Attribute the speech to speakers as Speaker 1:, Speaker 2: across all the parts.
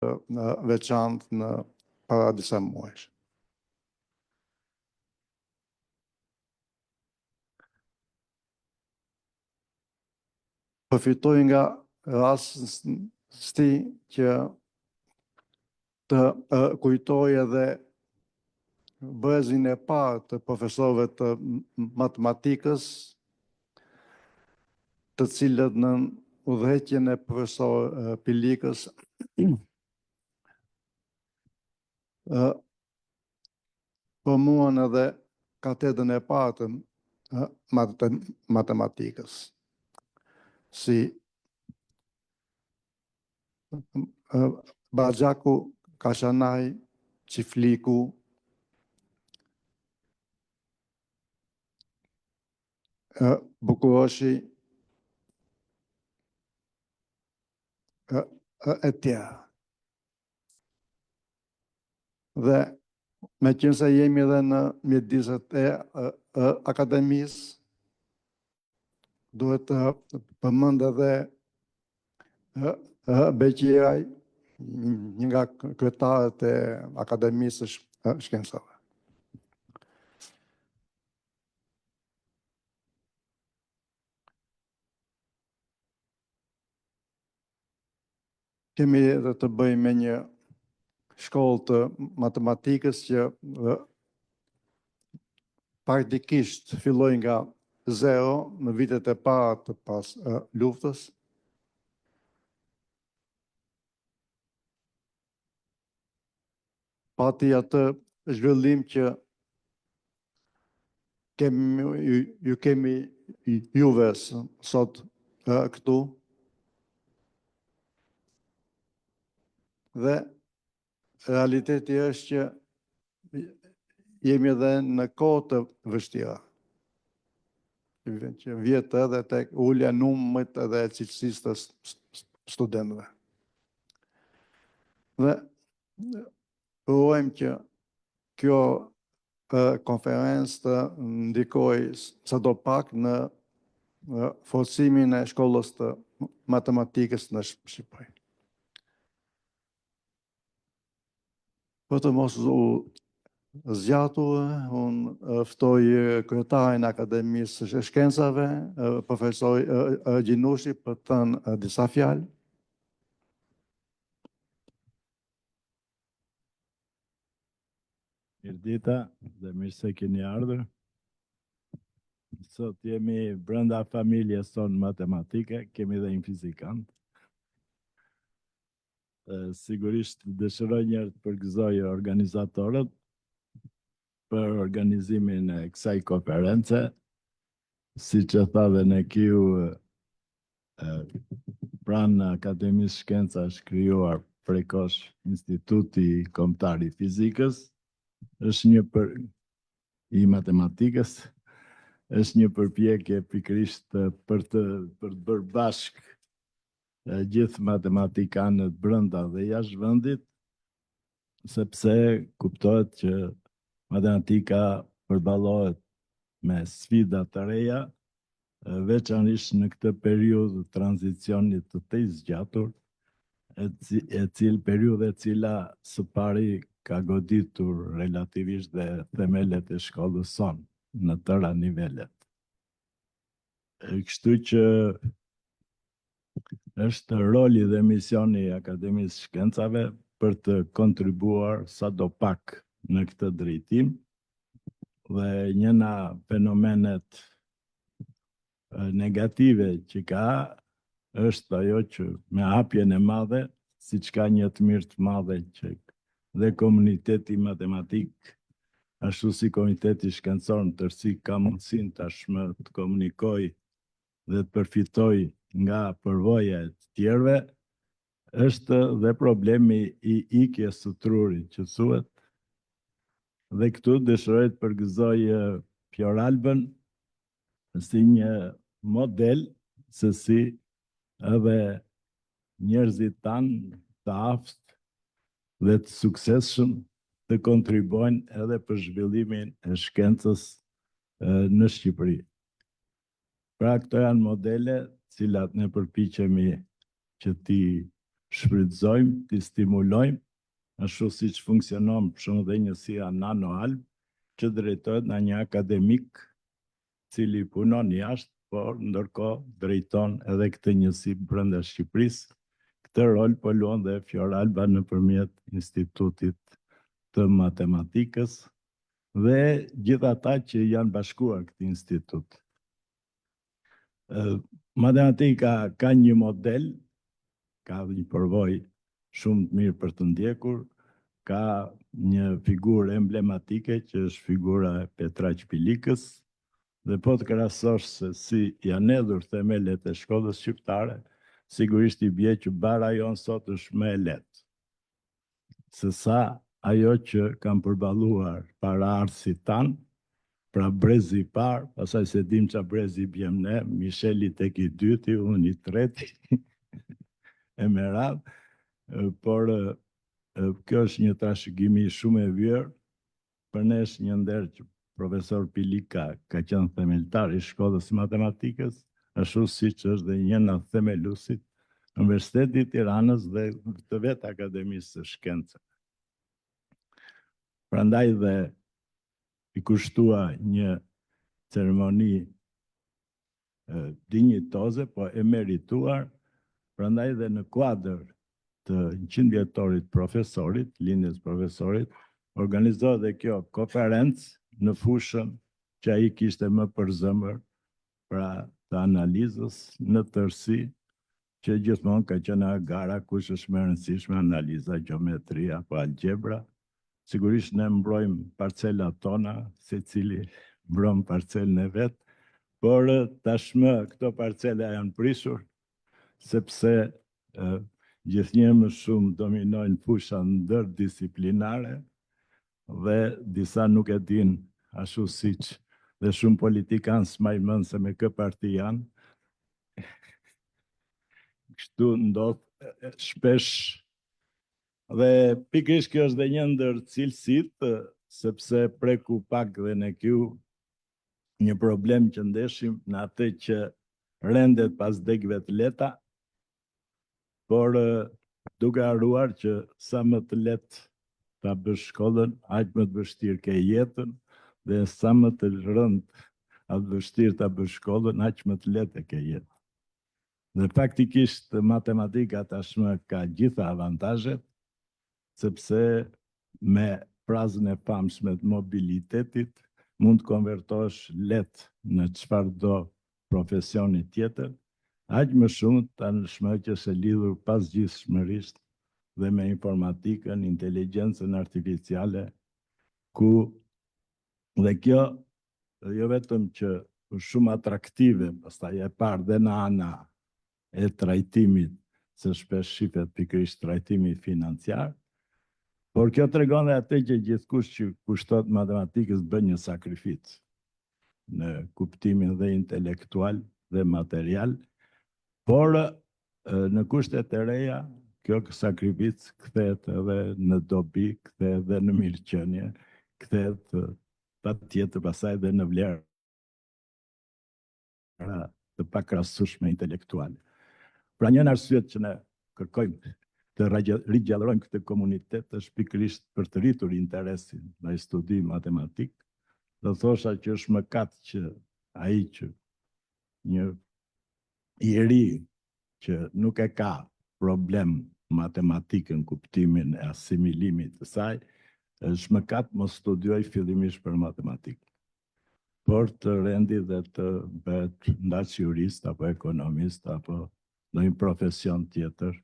Speaker 1: në veçantë në para disa muajsh. Përfitoj nga rasti që të kujtoj edhe brezin e parë të profesorëve të matematikës, të cilët në udhëheqjen e profesor Pilikës përmuan edhe katedrën e parë të matematikës. Si Baxhaku, Kashanaj, Çifliku, Bukuroshi, e tjera. Dhe me qenë se jemi edhe në mjediset e akademisë, duhet të përmend edhe Beqiraj, një nga kryetarët e Akademisë së Shkencave. Kemi edhe të bëjmë me një shkollë të matematikës që praktikisht filloi nga zero në vitet e para të pas luftës. Pati atë zhvillim që ju kemi juve sot këtu. Dhe realiteti është që jemi edhe në kohë të vështira. Që vjet edhe tek ulja e numrit edhe e cilësisë të studentëve. Dhe urojmë që kjo konferencë të ndikojë sadopak në forcimin e shkollës të matematikës në Shqipëri. Për të mos u zgjatur, unë ftoj kryetarin e Akademisë së Shkencave, profesor Gjinushi, për të thënë disa fjalë.
Speaker 2: Mirdita dhe mirë se keni ardhur. Sot jemi brenda familjes tonë matematike, kemi dhe një fizikant. Sigurisht dëshiroj njërë të përgëzoj organizatorët për organizimin e kësaj konference, si që tha dhe në Kiu, pranë Akademisë Shkenca është krijuar prekosh Instituti Kombëtar i Fizikës, është një i matematikës, është një përpjekje pikërisht për të bërë bashkë gjithë matematikanët brenda dhe jashtë vendit, sepse kuptohet që matematika përballohet me sfida të reja, veçanërisht në këtë periudhë tranzicionit të zgjatur, periudhë e cila së pari ka goditur relativisht dhe themelet e shkollës sonë në tëra nivelet. Kështu që është roli dhe misioni i Akademisë Shkencave për të kontribuar sadopak në këtë drejtim, dhe një nga fenomenet negative që ka është ajo që me hapjen e madhe, siç ka një të mirë të madhe që dhe komuniteti matematik, ashtu si komuniteti shkencor në tërësi ka mundësinë tashmë të komunikoj dhe të përfitoj nga përvoja e të tjerëve, është dhe problemi i ikjes së trurit që thuhet. Dhe këtu dëshiroj të përgëzoj Pjor Albën si një model se si edhe njerëzit tanë të aftë dhe të suksesshëm të kontribuojnë edhe për zhvillimin e shkencës në Shqipëri. Pra këto janë modele cilat ne përpiqemi që ti shfrytëzojmë, t'i stimulojmë, ashtu si që funksionon për shumë dhe njësia Nano Alb, që drejtohet nga një akademik cili punon jashtë, por ndërkohë drejton edhe këtë njësi brenda Shqipërisë. Këtë rol po luan dhe Fjor Alba nëpërmjet Institutit të Matematikës dhe gjithë ata që janë bashkuar këtë institut. Matematika ka një model, ka një përvojë shumë të mirë për të ndjekur, ka një figurë emblematike që është figura e Petraq Pilikës, dhe po të krahasosh se si janë hedhur themelet e shkollës shqiptare, sigurisht i bie që bara jonë sot është më e lehtë se sa ajo që kanë përballuar paraardhësit tanë, pra brezi i parë, pastaj se dim çfarë brezi bjem ne, Misheli tek i dyti, unë i treti, e me radhë, por kjo është një trashëgimi shumë e vjetër, për ne është një nder që profesor Pilika ka qenë themeltar i shkollës së matematikës, ashtu siç është dhe një nga themeluesit në Universitetin e Tiranës dhe të vetë Akademisë së Shkencave. Prandaj dhe i kushtua një ceremoni dinjitoze, po e merituar, prandaj dhe në kuadër të 100 vjetorit profesorit, lindjes profesorit, organizohet dhe kjo konferencë në fushën që ai kishte më për zemër, pra të analizës në tërësi, që gjithmonë ka qenë gara kush është më e rëndësishme, analiza, gjeometria apo algebra. Sigurisht ne mbrojmë parcelat tona, secili mbron parcelën e vet, por tashmë këto parcela janë prishur, sepse gjithnjë më shumë dominojnë fusha ndërdisiplinare dhe disa nuk e din ashtu siç dhe shumë politikanë smajmën se me kë parti janë. Kështu ndodh shpesh. Dhe pikërisht kjo është dhe një ndër cilësitë, sepse preku pak dhe ne kju një problem që ndeshim në atë që rendet pas degëve të lehta, por duke harruar që sa më të lehtë ta bësh shkollën, aq më të vështirë ke jetën, dhe sa më të rëndë atë vështirë ta bësh shkollën, aq më të lehtë ke jetën. Dhe faktikisht matematika tashmë ka gjitha avantazhet, sepse me frazën e famshme të mobilitetit mund të konvertohesh lehtë në çfarëdo profesioni tjetër, aq më shumë tashmë që është e lidhur pasgjithshmërisht dhe me informatikën, inteligjencën artificiale, ku dhe kjo jo vetëm që është shumë atraktive, pastaj e parë dhe në ana e trajtimit, se shpesh shifet pikërisht trajtimi financiar, por kjo tregon dhe atë që gjithkush që kushtohet matematikës bën një sakrificë në kuptimin dhe intelektual dhe material, por në kushtet e reja kjo sakrificë kthehet edhe në dobi, kthehet edhe në mirëqenie, kthehet patjetër pastaj edhe në vlerë të pakrahasueshme intelektuale. Pra një arsye që ne kërkojmë të rigjallërojmë këtë komunitet është pikërisht për të rritur interesin ndaj studimit matematik. Do thosha që është mëkat që ai që një i ri që nuk e ka problem matematikën, kuptimin e asimilimit të saj, është mëkat mos studioj fillimisht për matematikë, por të rendi dhe të bëhet ndaç jurist apo ekonomist apo në një profesion tjetër,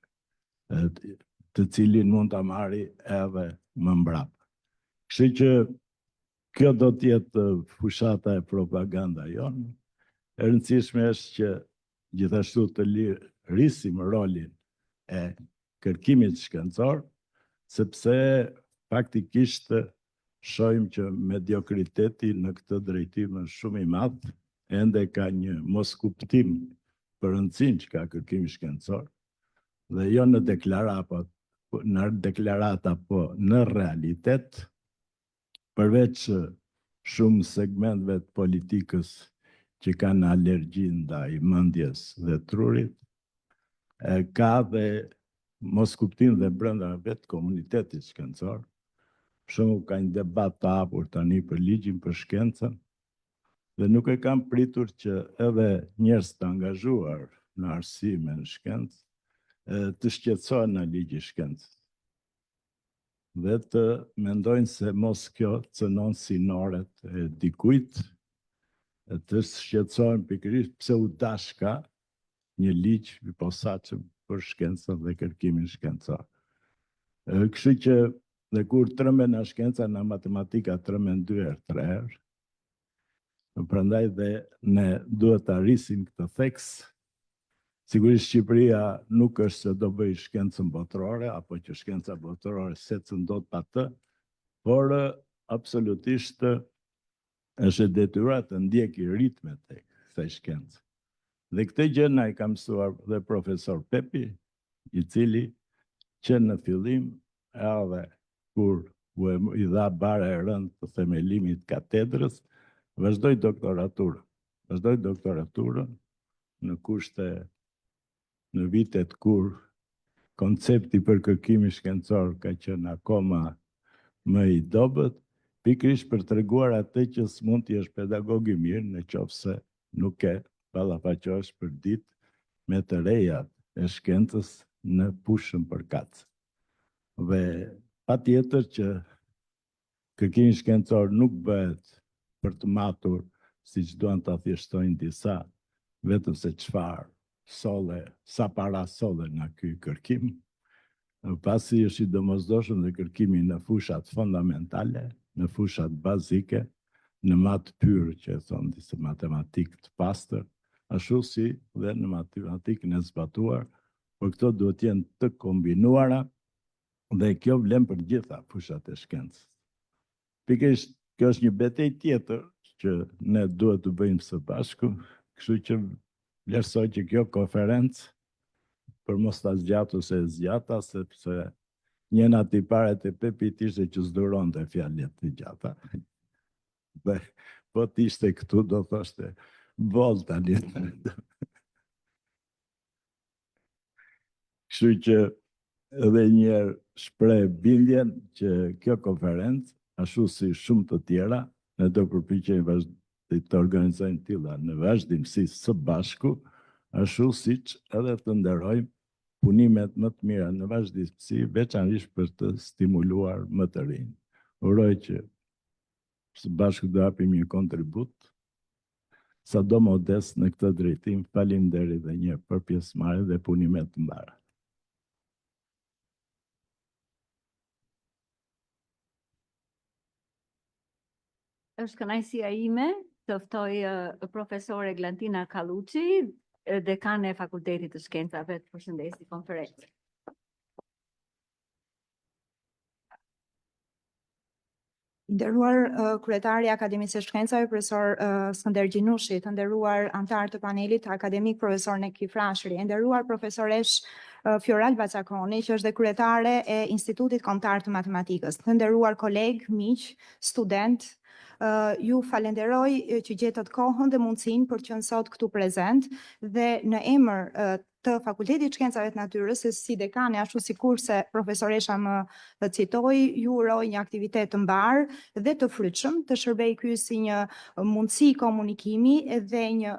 Speaker 2: të cilin mund ta marri edhe më mbrapa. Kështu që kjo do të jetë fushata e propaganda jonë. E rëndësishme është që gjithashtu të rrisim rolin e kërkimit shkencor, sepse faktikisht shohim që mediokriteti në këtë drejtim është shumë i madh, ende ka një moskuptim për rëndësinë që ka kërkimi shkencor, dhe jo në deklarata, po në realitet, përveç shumë segmenteve të politikës që kanë alergji ndaj mendjes dhe trurit, ka dhe mos kuptim dhe brenda vetë komunitetit shkencor. Për shembull, ka një debat të hapur tani për ligjin për shkencën, dhe nuk e kam pritur që edhe njerëz të angazhuar në arsime në shkencë të shqetësohen në ligji i shkencës. Dhe të mendojnë se mos kjo cënon sinoret e dikujt, të shqetësohen pikërisht pse u dashka një ligj i posaçëm për shkencën dhe kërkimin shkencor. Kështu që dhe kur tremben nga shkenca, nga matematika tremben 2 herë, 3 herë. Prandaj dhe ne duhet të arrisim këtë theks. Sigurisht Shqipëria nuk është se do bëj shkencën botërore, apo që shkenca botërore se cëndot pa të, por absolutisht është e detyruar të ndjeki ritmet e kësaj shkence. Dhe këtë gjë na i ka mësuar dhe profesor Pepi, i cili që në fillim edhe kur i dha bara e rënd të themelimit katedrës, vazhdoi doktoraturën në kushte në vitet kur koncepti për kërkimin shkencor ka qenë akoma më i dobët, pikërisht për treguar atë që s'mund të jesh pedagog i mirë në qoftë se nuk e ballafaqohesh për ditë me të rejat e shkencës në pushën për kacë. Dhe patjetër që kërkimi shkencor nuk bëhet për të matur, siç duan ta thjeshtojnë disa, vetëm se çfarë solle, sa para solle nga ky kërkim, pasi është i domosdoshëm dhe kërkimi në fushat fondamentale, në fushat bazike, në matë pyrë, që e thonë disa matematikë të pastër, ashtu si dhe në matematikën e zbatuar, por këto duhet jenë të kombinuara dhe kjo vlen për gjitha fushat e shkencës. Pikërisht kjo është një betejë tjetër që ne duhet të bëjmë së bashku, kështu që vlerësoj që kjo konferencë, për mos ta zgjatur se e zgjata, sepse njëna tiparet e Pepit ishte që s'duronte fjalët të gjata. Dhe po t'ishte këtu do thoshte vol tani. Kështu që edhe njerë shpreh bindjen që kjo konferencë, ashtu si shumë të tjera, ne do përpiqemi të organizojmë tilla në vazhdimsi së bashku, ashtu siç edhe të nderojmë punimet më të mira në vazhdimsi, veçanërisht për të stimuluar më të rinj. Uroj që së bashku do japim një kontribut, sado modest në këtë drejtim. Faleminderit edhe një herë për pjesëmarrje dhe punimet të mbara.
Speaker 3: Është kënaqësia ime të ftoj profesore Eglantina Kalluçi, dekane e Fakultetit të Shkencave, të përshëndesi konferencën.
Speaker 4: Nderuar kryetari i Akademisë së Shkencave, profesor Skënder Gjinushi, të nderuar antar të panelit akademik, profesor Neki Frashëri, nderuar profesoresh Fjoral Bacakoni, që është dhe kryetare e Institutit Kombëtar të Matematikës, të nderuar koleg, miq, student, ju falenderoj që gjetët kohën dhe mundësinë për të qenë sot këtu prezent dhe në emër të Fakultetit të Shkencave të Natyrës, si dekane ashtu sikurse profesoresha më citoi, ju uroj një aktivitet të mbar dhe të frytshëm, të shërbej ky si një mundësi komunikimi dhe një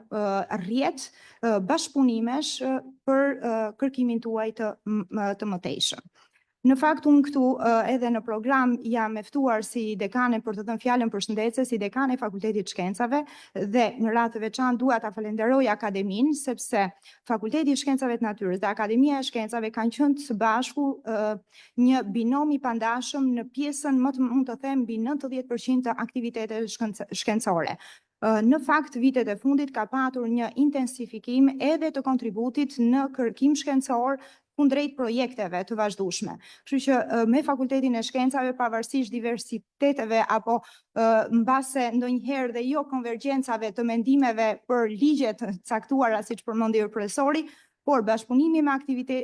Speaker 4: rrjet bashkëpunimesh për kërkimin tuaj të mëtejshëm. Në fakt, unë këtu edhe në program jam e ftuar si dekane për të dhënë fjalën përshëndetse, si dekane e Fakultetit të Shkencave, dhe në radhë të veçantë dua ta falenderoj Akademinë, sepse Fakulteti i Shkencave të Natyrës dhe Akademia e Shkencave kanë qenë së bashku një binom i pandashëm në pjesën më të mund të them mbi 90% të aktiviteteve shkencore. Në fakt, vitet e fundit ka patur një intensifikim edhe të kontributit në kërkim shkencor kundrejt projekteve të vazhdueshme. Kështu që me Fakultetin e Shkencave, pavarësisht diversiteteve apo mbase ndonjëherë dhe jo konvergjencave të mendimeve për ligjet caktuara, siç përmendi profesori, por bashkëpunimi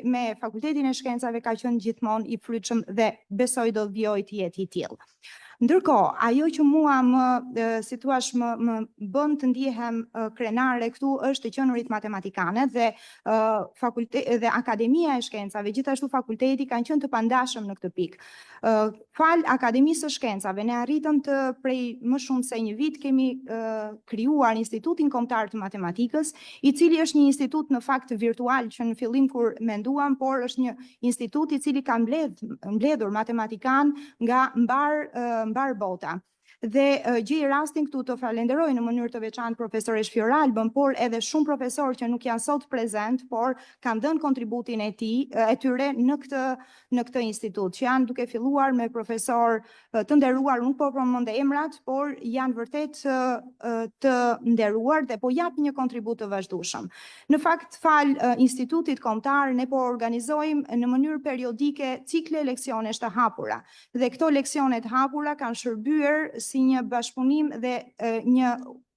Speaker 4: me Fakultetin e Shkencave ka qenë gjithmonë i frytshëm dhe besoj do vijojë të jetë i tillë. Ndërkohë, ajo që mua si thua më bën të ndihem krenare këtu është të qenurit matematikane dhe dhe Akademia e Shkencave, gjithashtu fakulteti kanë qenë të pandashëm në këtë pikë. Fal Akademisë së Shkencave, ne arritëm të prej më shumë se një vit kemi krijuar Institutin Kombëtar të Matematikës, i cili është një institut në fakt virtual që në fillim kur menduam, por është një institut i cili ka mbledhur matematikan nga mbar bota. Dhe gjej rastin këtu të falenderoj në mënyrë të veçantë profesoresh Fioralbën, por edhe shumë profesorë që nuk janë sot prezent, por kanë dhënë kontributin e tyre në këtë institut, që janë duke filluar me profesor të nderuar, nuk po përmend emrat, por janë vërtet të nderuar dhe po japin një kontribut të vazhdueshëm. Në fakt, fal institutit kombëtar, ne po organizojmë në mënyrë periodike cikle leksionesh të hapura. Dhe këto leksione të hapura kanë shërbyer si një bashkëpunim dhe një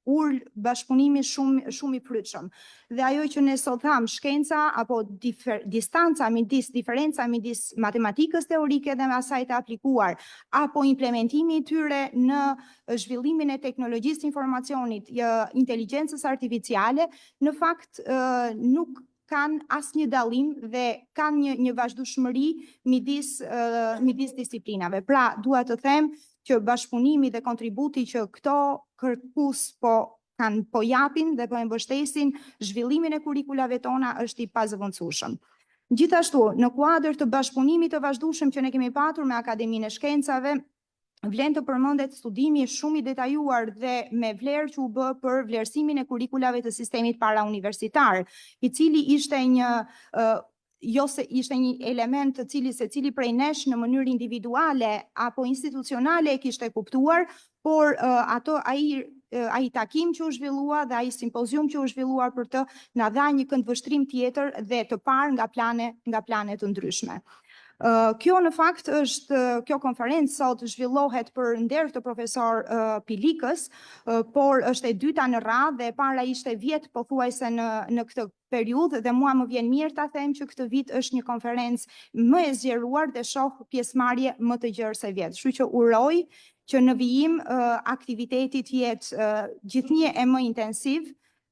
Speaker 4: url bashkëpunimi shumë i pritshëm. Dhe ajo që ne sot tham, shkenca apo diferenca midis matematikës teorike dhe asaj të aplikuar, apo implementimi i tyre në zhvillimin e teknologjisë informacionit, inteligjencës artificiale, në fakt nuk kanë asnjë dallim dhe kanë një vazhdueshmëri midis disiplinave. Pra, dua të them që bashkëpunimi dhe kontributi që këto kërkues po japin dhe po e mbështesin zhvillimin e kurikulave tona është i pazëvendësueshëm. Gjithashtu, në kuadër të bashkëpunimit të vazhdueshëm që ne kemi patur me Akademinë e Shkencave, vlen të përmendet studimi shumë i detajuar dhe me vlerë që u bë për vlerësimin e kurikulave të sistemit parauniversitar, i cili ishte ishte një element të cili secili prej nesh në mënyrë individuale apo institucionale e kishte kuptuar, por ai takim që u zhvillua dhe ai simpozium që u zhvilluar për të na dha një këndvështrim tjetër dhe të parë nga plane të ndryshme. Kjo në fakt kjo konferencë sot zhvillohet për nder të profesor Pilikës, por është e dyta në radhë dhe e para ishte vjet pothuajse në këtë periudhë dhe mua më vjen mirë ta them që këtë vit është një konferencë më e zgjeruar dhe shoh pjesëmarrje më të gjerë se vjet. Kështu që uroj që në vijim aktiviteti të jetë gjithnjë e më intensiv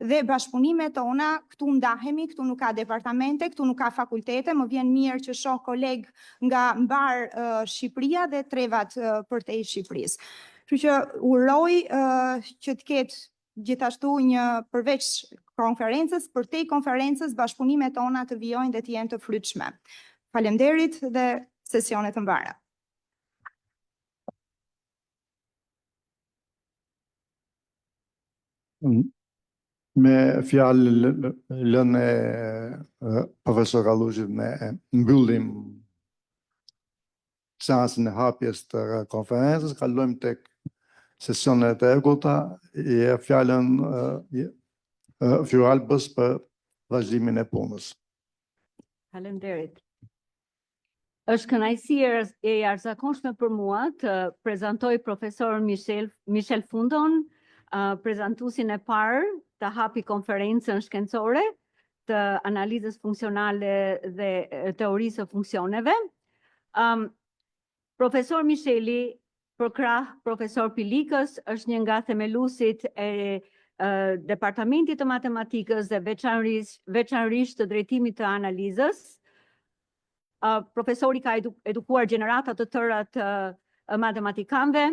Speaker 4: dhe bashkëpunimet tona, këtu ndahemi, këtu nuk ka departamente, këtu nuk ka fakultete, më vjen mirë që shoh kolegë nga mbar Shqipëria dhe trevat përtej Shqipërisë. Kështu që uroj që të ketë gjithashtu një përveç konferencës, përtej konferencës bashkëpunimet tona të vijojnë dhe të jenë të frytshme. Faleminderit dhe sesione të mbara.
Speaker 1: Me fjalë lënë profesor Kalluçit ne mbyllim seansën e hapjes të konferencës, kalojmë tek sesionet e erguta, i jep fjalën Fioralbës për vazhdimin e punës.
Speaker 3: Faleminderit. Është kënaqësi e jashtëzakonshme për mua të prezantoj profesor Michel Fundon, prezantuesin e parë të hapi konferencën shkencore të analizës funksionale dhe teorisë së funksioneve. Profesor Micheli, përkrah profesor Pilikës, është një nga themeluesit e Departamentit të Matematikës dhe veçanërisht të drejtimit të analizës. Profesori ka edukuar gjenerata të tëra të matematikanëve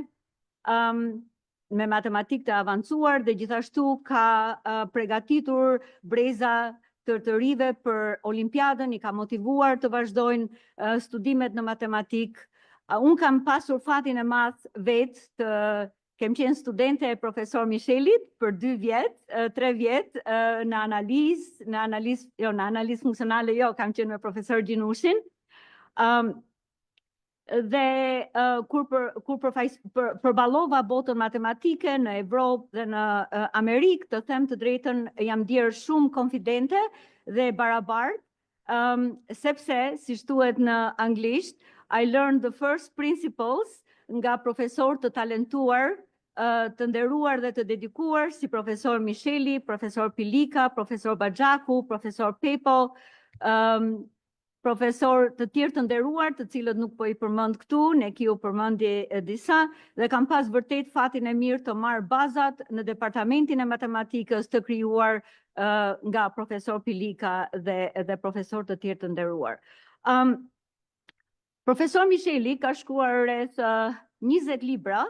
Speaker 3: me matematikë të avancuar dhe gjithashtu ka përgatitur breza të rive për Olimpiadën, i ka motivuar të vazhdojnë studimet në matematikë. Unë kam pasur fatin e madh vetë të kem qenë studente e profesor Michelit për 2 vjet, 3 vjet në analizë funksionale, kam qenë me profesor Gjinushin. Dhe kur përballova botën matematike në Evropë dhe në Amerikë, të them të drejtën, jam ndier shumë konfidente dhe barabartë, sepse, si thuhet në anglisht, I learned the first principles nga profesor të talentuar, të nderuar dhe të dedikuar, si profesor Micheli, profesor Pilika, profesor Baxhaku, profesor Pepo, profesor të tjerë të nderuar, të cilët nuk po i përmend këtu, ne kiu përmendje disa, dhe kam pas vërtet fatin e mirë të marr bazat në departamentin e matematikës të krijuar nga profesor Pilika dhe profesor të tjerë të nderuar. Profesor Misheli ka shkruar rreth 20 libra,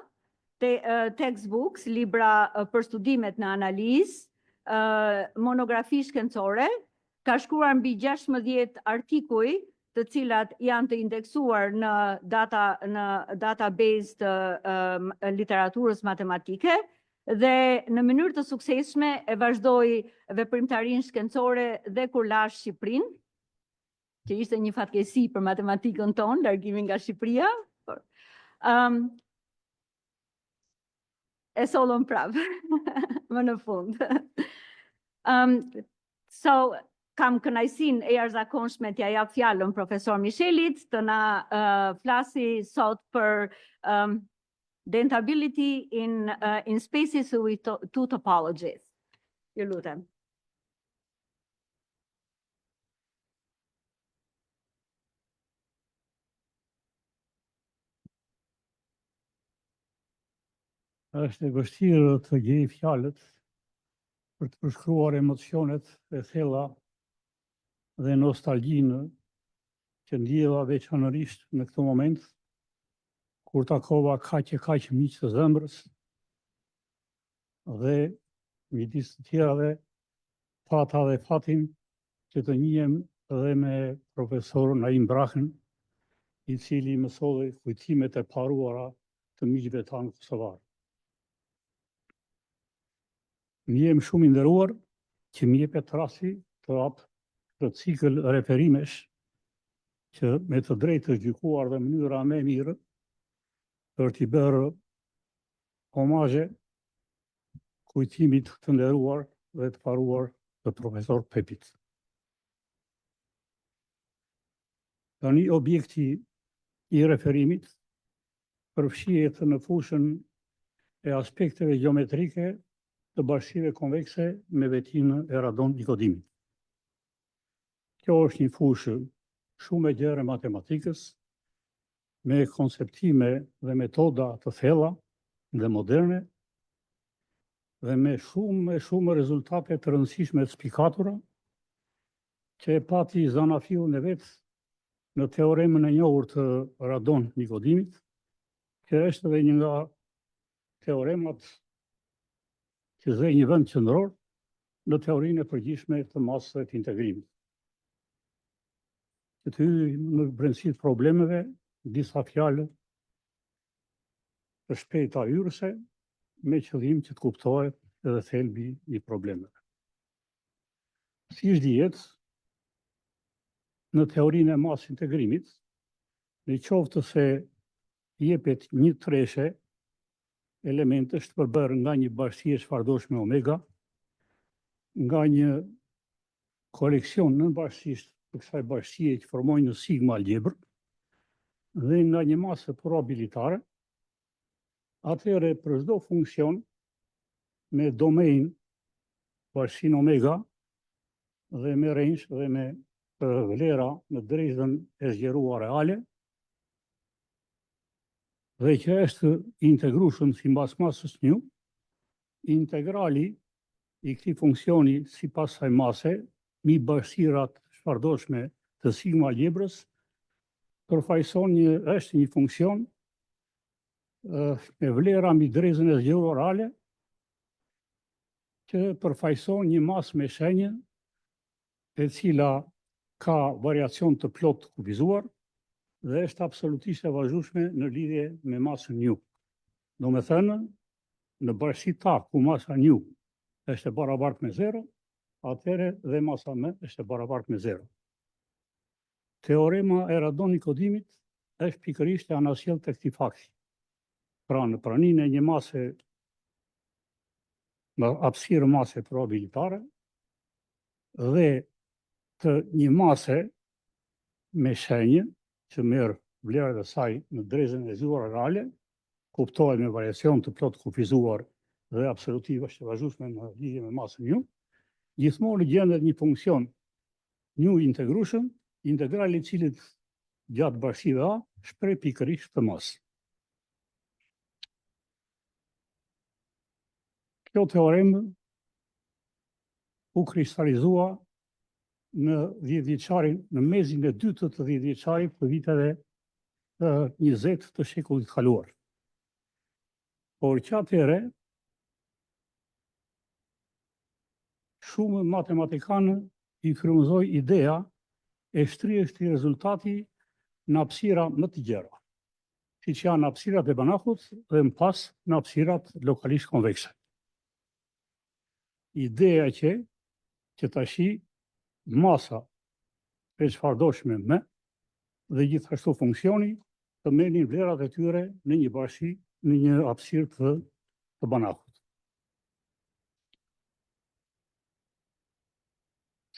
Speaker 3: textbooks, libra për studimet në analizë, monografi shkencore, ka shkruar mbi 16 artikuj të cilat janë të indeksuar në database të literaturës matematike dhe në mënyrë të suksesshme e vazhdoi veprimtarinë shkencore dhe kur lash Shqipërinë, që ishte një fatkeqësi për matematikën tonë, largimi nga Shqipëria. E sollën prapë, më në fund. Kam kënaqësinë e jashtëzakonshme t'ia jap fjalën profesor Mishelit të na flasi sot për dentability in spaces with two topologies. Ju lutem.
Speaker 5: Është e vështirë të gjej fjalët për të përshkruar emocionet e thella dhe nostalgjinë që ndjeva veçanërisht në këtë moment, kur takova kaq e kaq miq të zemrës dhe midis të tjerave pata dhe fatin që të njihem edhe me profesor Naim Brahën, i cili më solli kujtimet e paruara të miqve tanë kosovar. Më jem shumë i nderuar që më jepet rasti të hap këtë cikël referimesh që me të drejtë është gjykuar dhe mënyra më e mirë për t'i bërë omazhe kujtimit të nderuar dhe të paruar të profesor Pepit. Tani objekti i referimit përfshihet në fushën e aspekteve gjeometrike të bashkive konvekse me vetinë e radon-nikodimit. Kjo është një fushë shumë e gjerë e matematikës, me konceptime dhe metoda të thella dhe moderne, dhe me shumë rezultate të rëndësishme të spikatura, që e pati Zanafillin e vetë në teoremën e njohur të radon-nikodimit, që është edhe një nga teoremat që zë një vend qendror në teorinë e përgjithshme të masëve të integrimit. Që të hyj në brendësi të problemeve, disa fjalë të shpejta hyrëse, me qëllim që të kuptohet edhe thelbi i problemeve. Si dihet, në teorinë e masë integrimit, në qoftë se jepet një treshe elementesh të përbërë nga një bashkësi e çfarëdoshme omega, nga një koleksion nënbashkësisht të kësaj bashkësie që formojnë në sigma algebër dhe nga një masë probabilitare, atëherë për çdo funksion me domain bashkësinë omega dhe me range dhe me vlera në drejtën e zgjeruar reale, dhe që është integrueshëm sipas masës një, integrali i këtij funksioni sipas saj mase, mi bashkësirat çfarëdoshme të sigma algebrës, përfaqëson është një funksion me vlera mbi drejtën e zgjeruar reale, që përfaqëson një masë me shenjë, e cila ka variacion të plot kufizuar, dhe është absolutisht e vazhdueshme në lidhje me masën një. Do me thënë, në bashkësi ta ku masa një është e barabartë me 0, atëherë dhe masa m është e barabartë me 0. Teorema e radon-nikodimit është pikërisht e anasjellë të këtij fakti. Pra në praninë e një mase në hapësirë mase probabilitare dhe të një mase me shenjë që merr vlerat e saj në drejtën e zgjeruar reale, kuptohet me variacion të plot kufizuar dhe absolutiv është e vazhdueshme në lidhje me masën një, gjithmonë gjendet një funksion një integrueshëm integrali i cilit gjatë bashkive A shpreh pikërisht të masë. Kjo teoremë u kristalizua në mezin e dytë të 10-vjeçarit të viteve 20 të shekullit kaluar. Por që atëherë, shumë matematikanë i frymëzoi ideja e shtrijes të rezultati në hapësira më të gjera, siç janë hapësirat e Banachut dhe më pas në hapësirat lokalisht konvekse. Ideja që tashi masa e çfarëdoshme me dhe gjithashtu funksioni të merrin vlerat e tyre në një bashki, në një hapësirë të Banachut.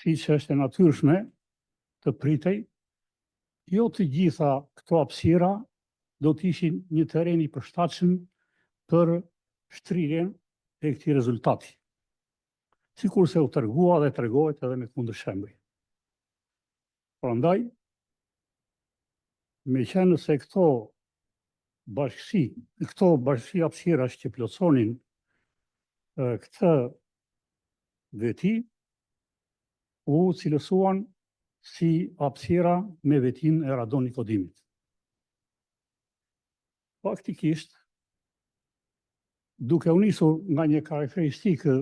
Speaker 5: Siç është e natyrshme të pritej, jo të gjitha këto hapësira do të ishin një terren i përshtatshëm për shtrirjen e këtij rezultati, sikurse u tregua dhe tregohet edhe me kundërshembuj. Prandaj, meqenëse se këto bashkësi hapësirash që plotësonin këtë veti, u cilësuan si hapësira me vetin e radon Nikodimit. Faktikisht, duke u nisur nga një karakteristikë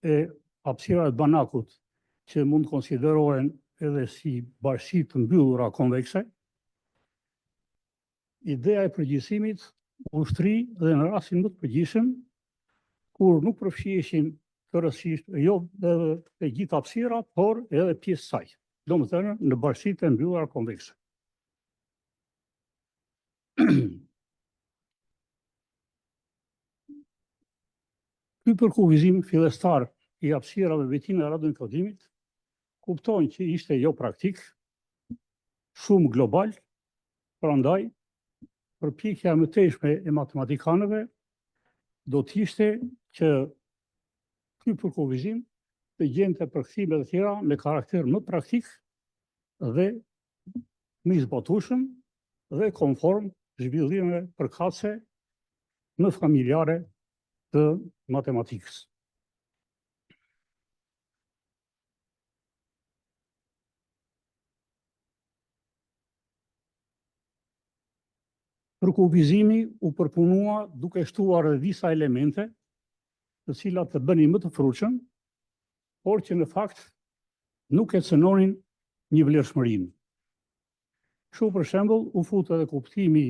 Speaker 5: e hapësirave të Banachut që mund konsiderohen edhe si bashkësi të mbyllura konvekse, ideja e përgjithësimit u shtri dhe në rastin më të përgjithshëm, kur nuk përfshiheshin tërësisht jo edhe e gjitha hapësirat, por edhe pjesë saj, domethënë në bashkësitë e mbyllura konvekse. Ky përkufizim fillestar i hapësirave vetin e radon Nikodimit kuptojnë që ishte jo praktik, shumë global, prandaj përpjekja më teshme e matematikanëve do të ishte që ky përkufizim të gjente përkthime të tjera me karakter më praktik dhe më i zbatueshëm dhe konform zhvillimeve përkatëse më familjare të matematikës. Përkufizimi u përpunua duke shtuar edhe disa elemente të cilat të bënin më të frutshëm, por që në fakt nuk e cënonin një vlerëshmërim. Kështu për shembull, u fut edhe kuptimi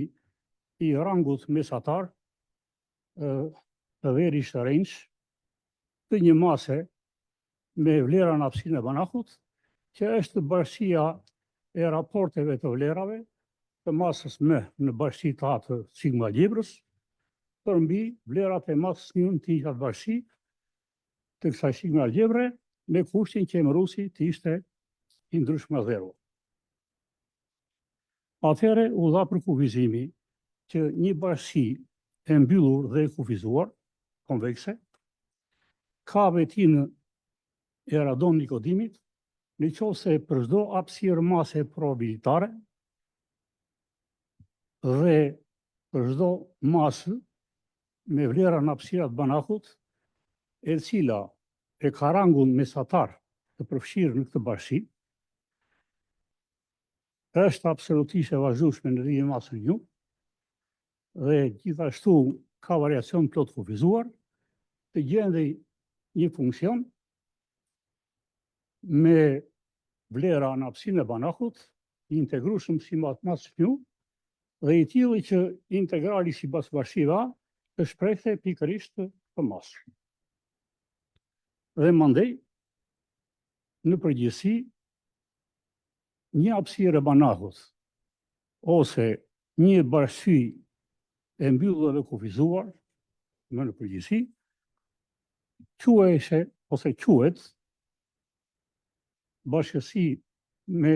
Speaker 5: i rangut mesatar të verish të range të një mase me vlera në hapësirën e Banachut, që është bashkia e raporteve të vlerave të masës M në bashki të A të sigma algebrës, përmbi vlerat e masës një në të njëjtat bashki të kësaj sigma algebre, me kushtin që emëruesi të ishte i ndryshme nga 0. Atëherë u dha përkufizimi që një bashki e mbyllur dhe e kufizuar, konvekse, ka vetin e radon Nikodimit, në qoftë se për çdo hapësirë mase probabilitare dhe për çdo masë me vlera në hapësirat Banachut, e cila e ka rangun mesatar të përfshirë në këtë bashki, është absolutisht e vazhdueshme në lidhje me masën një dhe gjithashtu ka variacion plot kufizuar, të gjendej një funksion me vlera në hapësirën e Banachut, i integrueshëm si masë një, dhe i tillë që integrali sipas bashkive A të shprehte pikërisht të masë. Dhe mandej, në përgjithësi, një hapësirë e Banachut ose një bashki e mbyllur dhe kufizuar, më në përgjithësi, quheshe ose quhet bashkësi me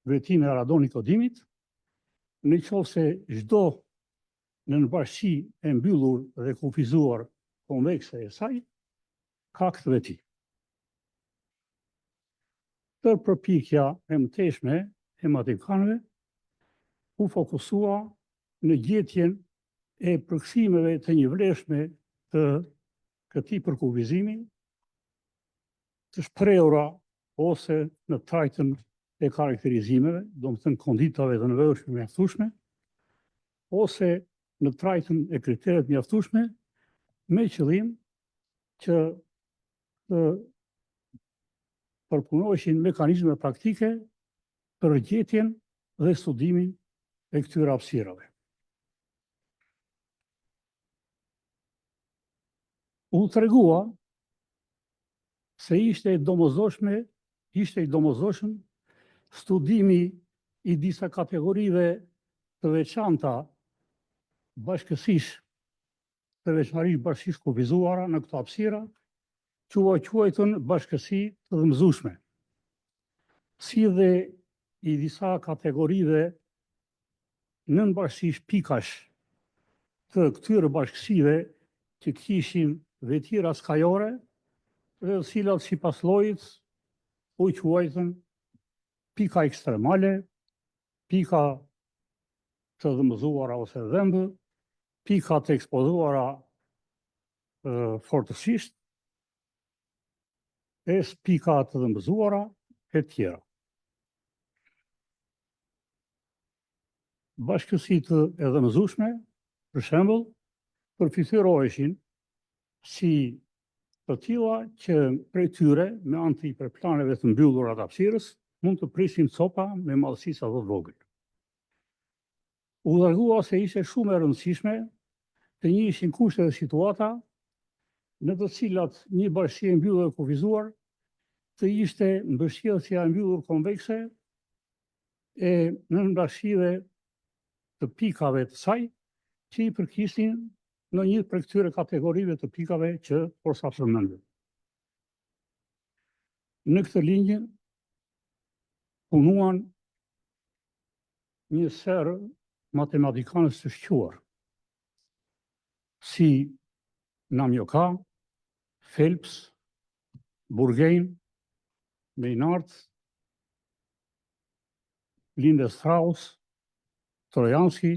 Speaker 5: vetin e radon Nikodimit, në qoftë se çdo në bashki e mbyllur dhe kufizuar konvekse e saj ka këtë veti. Tër përpjekja e mëtejshme e matematikanëve u fokusua në gjetjen e përkthimeve të njëvlefshme të këtij përkufizimi, të shprehura ose në trajtën e karakterizimeve, domethënë konditave të nevojshme mjaftueshme, ose në trajtën e kriteret mjaftueshme, me qëllim që të përpunoheshin mekanizme praktike për gjetjen dhe studimin e këtyre hapësirave. U tregua se ishte i domosdoshëm studimi i disa kategorive të veçanta bashkësisht, të veçanërisht bashkësisht kufizuara në këto hapësira, quajtën bashkësi të dhëmëzueshme, si dhe i disa kategorive nënbashkësisht pikash të këtyre bashkësive që kishin vetira skajore dhe të cilat sipas llojit u quajtën pika ekstremale, pika të dhëmëzuara ose dhëmbë, pika të ekspozuara fortësisht, pika të dhëmbëzuara e tjera. Bashkësitë e dhëmbëzueshme, për shembull, përfituroheshin si të tilla që prej tyre, me anë të hiperplaneve të mbyllura të hapësirës, mund të prisin copa me madhësi sa do të vogël. U largua se ishte shumë e rëndësishme të njihishin kushte dhe situata në të cilat një bashkësi e mbyllur e kufizuar të ishte mbështjellësja e mbyllur konvekse e nënbashkive të pikave të saj që i përkishin në një prej këtyre kategorive të pikave që posa përmendëm. Në këtë linjë punuan një serë matematikanës të shquar, si Namjoka, Phelps, Burgein, Maynard, Lindenstrauss, Trojanski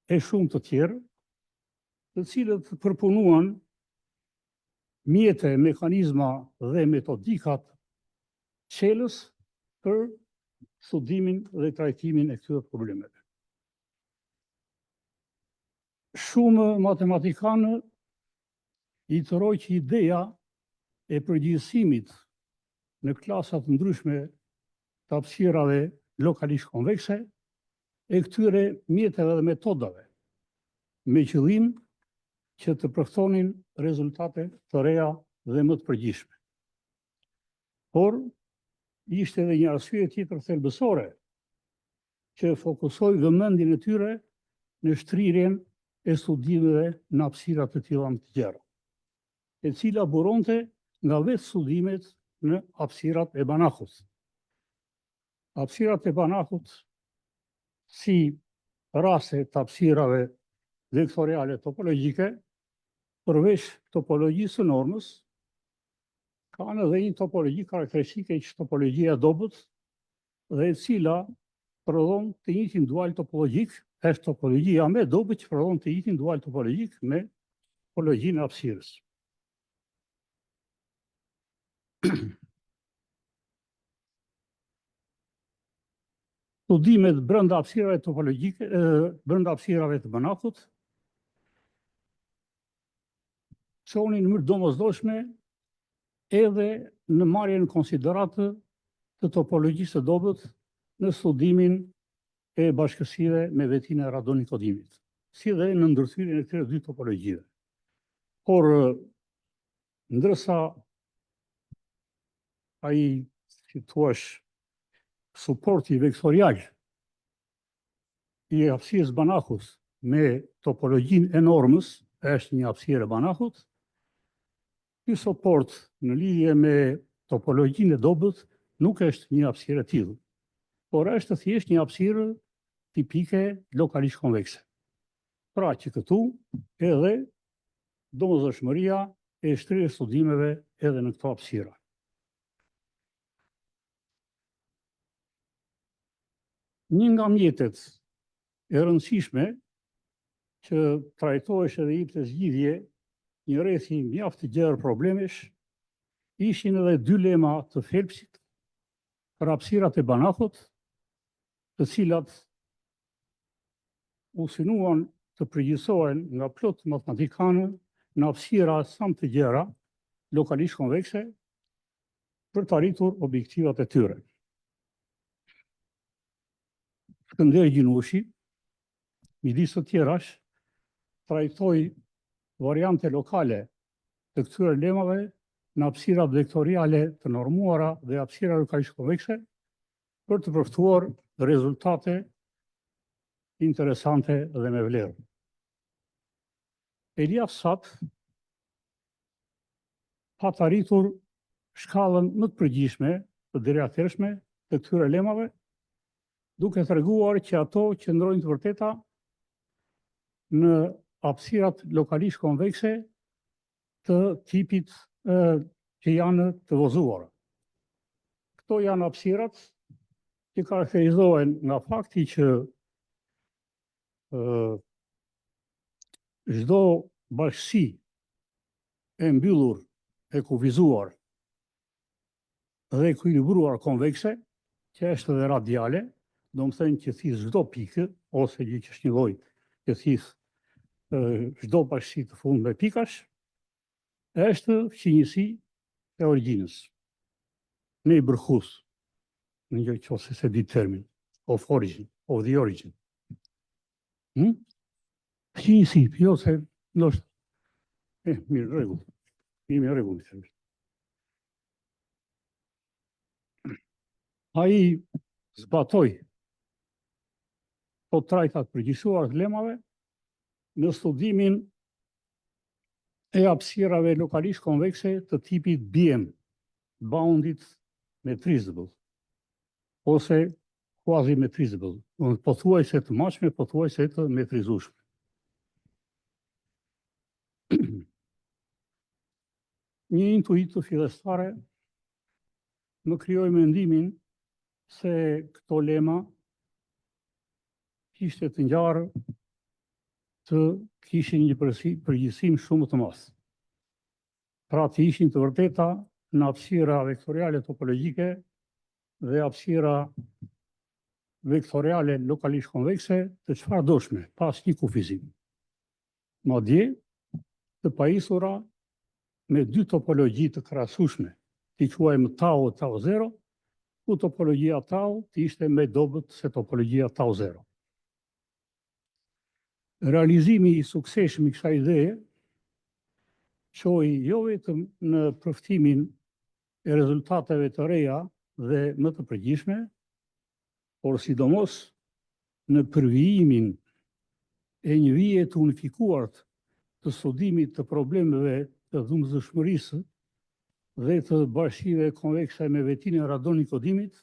Speaker 5: e shumë të tjerë, të cilët përpunuan mjete, mekanizma dhe metodikat qelës për studimin dhe trajtimin e këtyre problemeve. Shumë matematikanë i tëroj që ideja e përgjithësimit në klasat ndryshme të hapësirave lokalisht konvekse e këtyre mjeteve dhe metodave, me qëllim që të përftonin rezultate të reja dhe më të përgjithshme. Por, ishte edhe një arsye tjetër thelbësore që fokusoi vëmendjen e tyre në shtrirjen e studimeve në hapësira të tilla më të gjera, e cila buronte nga vetë studimet në hapësirat e Banachut. Hapësirat e Banachut, si raste të hapësirave vektoriale topologjike, përveç topologjisë së normës, kanë edhe një topologji karakteristike që topologjia e dobët, dhe e cila prodhon të njëjtin dual topologjik, është topologjia me dobët që prodhon të njëjtin dual topologjik me topologjinë e hapësirës. Studimet brenda hapësirave topologjike, brenda hapësirave të Banachut, çonin në mënyrë domosdoshme edhe në marrjen në konsideratë të topologjisë së dobët në studimin e bashkësive me vetinë e radonikodimit, si dhe në ndërthyrjen e këtyre dy topologjive. Por, ndërsa ai, si thua, suporti vektorial i hapësirës Banachut me topologjinë e normës është një hapësirë e Banachut, ky suport në lidhje me topologjinë e dobët nuk është një hapësirë e tillë, por është thjesht një hapësirë tipike lokalisht konvekse. Pra që këtu edhe domosdoshmëria e shtrirjes studimeve edhe në këto hapësira. Një nga mjetet e rëndësishme që trajtohesh edhe jepte zgjidhje një rrethi mjaft të gjerë problemesh, ishin edhe dy lema të Phelpsit për hapësirat e Banakut, të cilat u synuan të përgjithësohen nga plot matematikanë në hapësira sa më të gjera, lokalisht konvekse, për të arritur objektivat e tyre. Skënder Gjinushi, midis të tjerash, trajtoi variante lokale të këtyre lemave në hapësirat vektoriale të normuara dhe hapësira lokalisht konvekse për të përftuar rezultate interesante dhe me vlerë. Elias Sat ka të arritur shkallën më të përgjithshme të deri atëhershme të këtyre lemave, duke treguar që ato qëndrojnë të vërteta në hapësirat lokalisht konvekse të tipit që janë të vozuara. Këto janë hapësirat që karakterizohen nga fakti që çdo bashkësi e mbyllur, e kufizuar dhe ekuilibruar konvekse, që është edhe radiale, do më thënë që thith çdo pikë, ose gjë që është një lloj që thith çdo bashkësi të fund me pikash, është fqinjësi e origjinës. Ne i bërkhus, në një që ose se di termin, of origin, of the origin. Fqinjësi, jo se ndoshta. Mirë, rregull. Jemi në rregull. Ai zbatoi po trajtat përgjithësuar të lemave në studimin e hapësirave lokalisht konvekse të tipit BM, bounded metrizable, ose quasi metrizable, pothuajse të mashme, pothuajse të metrizueshme. Një intuit të fillestare më krijoi mendimin se këto lema kishte të ngjarë të kishin një përgjithësim shumë të madh. Pra të ishin të vërteta në hapësira vektoriale topologjike dhe hapësira vektoriale lokalisht konvekse të çfarëdoshme, pas një kufizim. Madje të pajisura me dy topologji të krahasueshme, t'i quajmë tau e tau 0, ku topologjia tau të ishte më dobët se topologjia tau 0. Realizimi i suksesshëm i kësaj ideje çoi jo vetëm në përftimin e rezultateve të reja dhe më të përgjithshme, por sidomos në përvijimin e një vije të unifikuar të studimit të problemeve të dhunzëshmërisë dhe të bashkive konvekse me vetinë e radonikodimit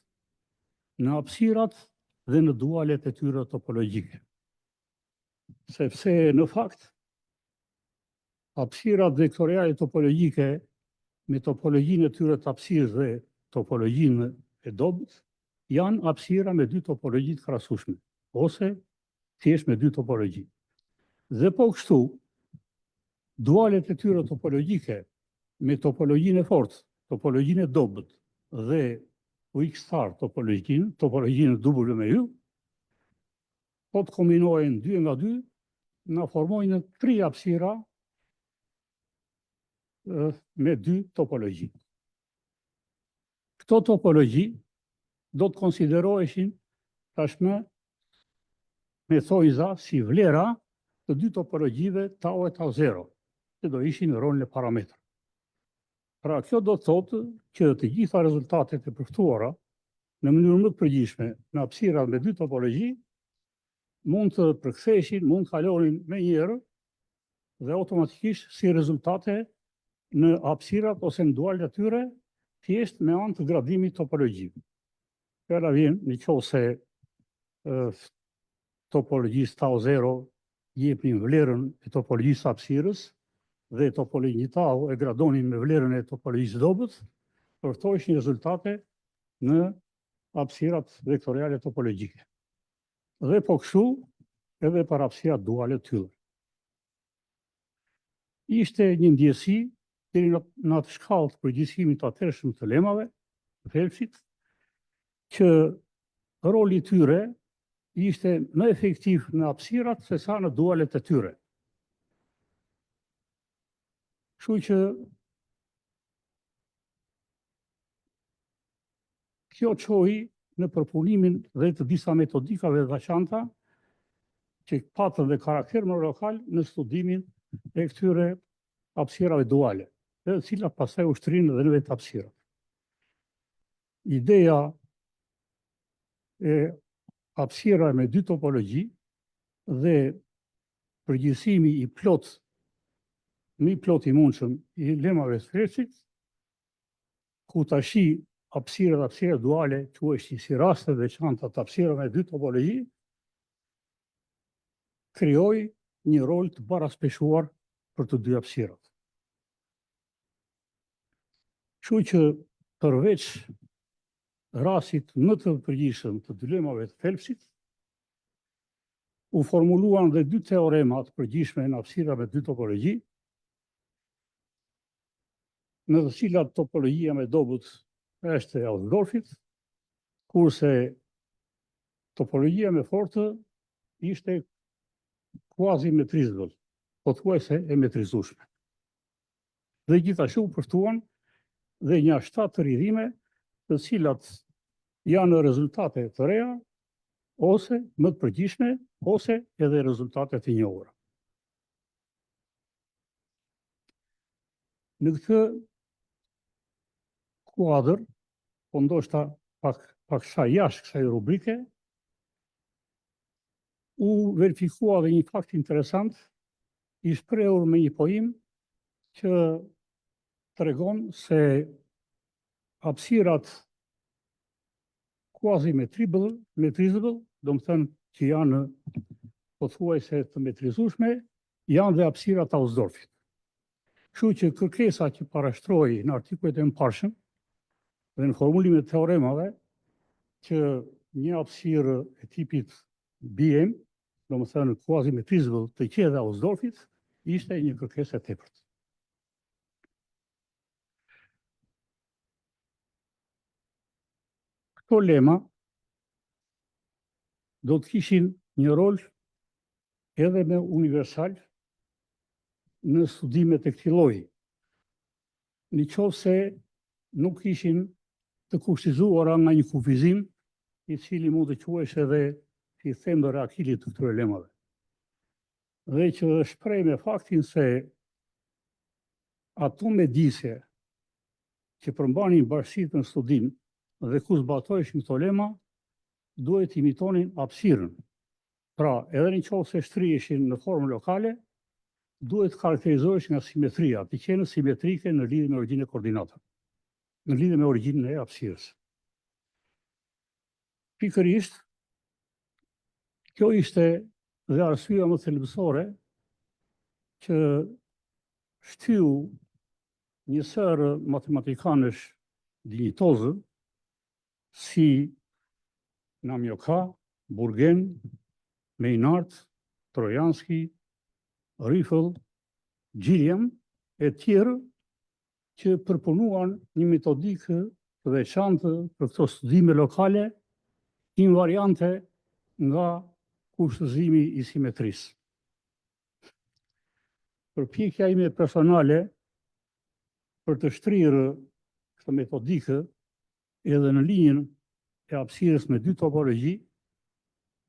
Speaker 5: në hapësirat dhe në dualet e tyre topologjike. Sepse në fakt, hapësirat vektoriale topologjike me topologjinë e tyre të hapësirës dhe topologjinë e dobët janë hapësira me dy topologji të krahasueshme, ose thjesht me dy topologji. Dhe po kështu, dualet e tyre topologjike me topologjinë e fortë, topologjinë e dobët dhe UX-star topologjinë WMU, po të kombinohen 2 nga 2, na formojnë 3 hapësira me 2 topologji. Këto topologji do të konsideroheshin tashmë me thojza si vlera të 2 topologjive tau e tau 0, që do ishin në rolin e parametrë. Pra kjo do të thotë që të gjitha rezultatet e përftuara në mënyrë më të përgjithshme në hapësira me 2 topologji mund të përktheheshin, mund të kalonin me njëherë dhe automatikisht si rezultate në hapësirat ose në dualet e tyre thjesht me anë të gradimit topologjive. Fjala vjen nëse topologjisë tau 0 jepnin vlerën e topologjisë hapësirës dhe topologji tau e gradonin me vlerën e topologjisë dobët, përftoheshin rezultate në hapësirat vektoriale topologjike. Dhe po kështu edhe për hapësirat duale të tyre. Ishte një ndjesi deri në atë shkallë të përgjithësimit të atërshëm të lemave, të Phelpsit, që roli i tyre ishte më efektiv në hapësirat se sa në dualet e tyre. Kështu që kjo çoi në përpunimin dhe të disa metodikave të veçanta që patën dhe karakter më lokal në studimin e këtyre hapësirave duale, dhe të cilat pastaj ushtrinë edhe në vetë hapësirat. Ideja e hapësirave me dy topologji dhe përgjithësimi i plot i mundshëm i lemave të Phelpsit, ku tashi hapësira duale quheshin si raste veçanta të hapësirave me dy topologji, krijoi një rol të baraspeshuar për të dy hapësirat. Kështu që përveç rastit më të përgjithshëm të dy lemave të Phelpsit, u formuluan dhe dy teorema të përgjithshme në hapësira me dy topologji, në të cilat topologjia me dobut është e Hausdorffit, kurse topologjia me fortë ishte quasi metrizable, pothuajse e metrizueshme. Dhe gjithashtu përftuan dhe një 7 rrjedhime, të cilat janë rezultate të reja, ose më të përgjithshme, ose edhe rezultate të njohura. Në këtë kuadër, po ndoshta pak sa jashtë kësaj rubrike, u verifikua dhe një fakt interesant, i shprehur me një poim që tregon se hapësirat quasi metrizable, do të thënë që janë pothuajse të metrizueshme, janë dhe hapësirat Hausdorffit. Kështu që kërkesa që parashtroi në artikujt e mëparshëm dhe në formulimet e teoremave që një hapësirë e tipit BM, do të thënë quasi metrizable të qedhe Hausdorffit, ishte një kërkesë e tepërt. Këto lema do të kishin një rol edhe me universal në studimet e këtij lloji, nëse nuk ishin të kushtizuara nga një kufizim i cili mund të quhesh edhe si thembër e akilit të këtyre lemave. Dhe që shpreh me faktin se ato mjedisje që përmbanin bashkësitë në studim dhe ku zbatoheshin këto lema, duhet imitonin hapësirën. Pra, edhe nëse shtriheshin në formë lokale, duhet karakterizoheshin nga simetria, të qenë simetrike në lidhje me origjinën e koordinatave, në lidhje me origjinën e hapësirës. Pikërisht, kjo ishte dhe arsyeja më thelbësore që shtyu një sër matematikanesh dinjitozë si Namioka, Burgen, Maynard, Trojanski, Riffel, Gilliam e tjerë që përpunuan një metodikë të veçantë për këto studime lokale, invariante nga kushtëzimi i simetrisë. Përpjekja ime personale për të shtrirë këtë metodikë edhe në linjën e hapësirës me dy topologji,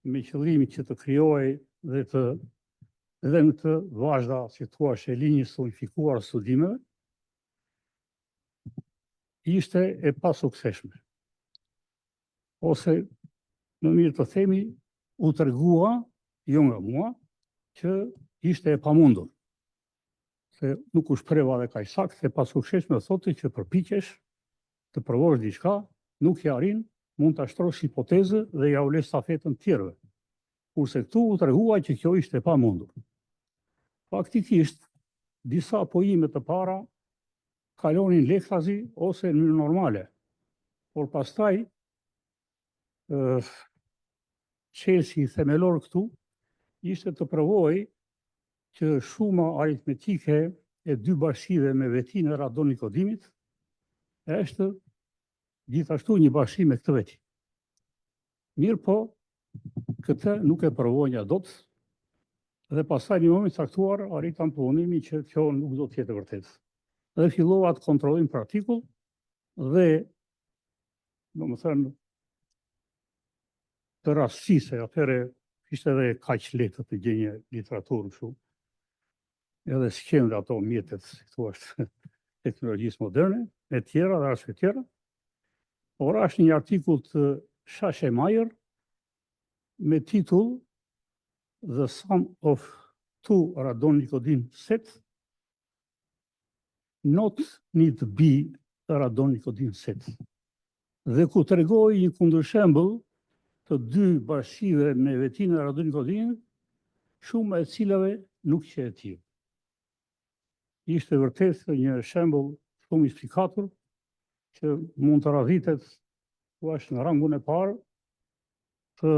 Speaker 5: me qëllimin që të krijojë dhe në të vazhda, si thua, e linjës së unifikuar studimeve, ishte e pasukseshme. Ose, në mirë të themi, u tregua, jo nga mua, që ishte e pamundur. Se nuk u shpreva dhe kaq saktë, e pasukseshme thotë që përpiqesh të provosh diçka, nuk i arrin, mund ta shtrosh hipotezë dhe ja ule stafetën tjerëve. Kurse këtu u tregua që kjo ishte e pamundur. Faktikisht, disa pojime të para kalonin lehtësi ose në mënyrë normale, por pastaj çelësi themelor këtu ishte të provoj që shuma aritmetike e dy bashkive me vetin e radon Nikodimit është gjithashtu një bashkim me këtë veti. Mirë po, këtë nuk e provojnë dot, dhe pastaj një moment caktuar arritëm punimi që kjo nuk do të jetë e vërtetë. Dhe fillova të kontrollojmë për artikull dhe domethënë të rastësisë, atëherë ishte edhe kaq lehtë të gjenje literaturë kështu. Edhe s'kem dhe ato mjetet, si thua, teknologjisë moderne, e tjera dhe ashtu e tjera. Por është një artikull të Schachemayer me titull The Sum of Two Radon-Nikodym Sets Not Need to Be a Radon-Nikodym Set. Dhe ku tregoi një kundërshembull të dy bashkive me vetinë e radon-nikodimit, shumë e cilave nuk që e tillë. Ishte vërtet një shembull shumë i sfikatur që mund të radhitet në rangun e parë të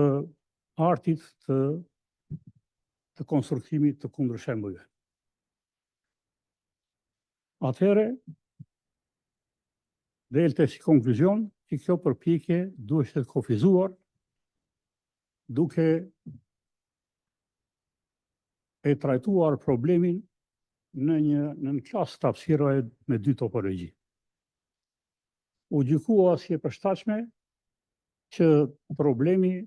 Speaker 5: artit të konstruktimit të kundërshembujve. Atëherë, delte si konkluzion që kjo përpjekje duhet të kufizuar duke e trajtuar problemin në një klasë të hapësirave me dy topologji. U gjykua si e përshtatshme që problemi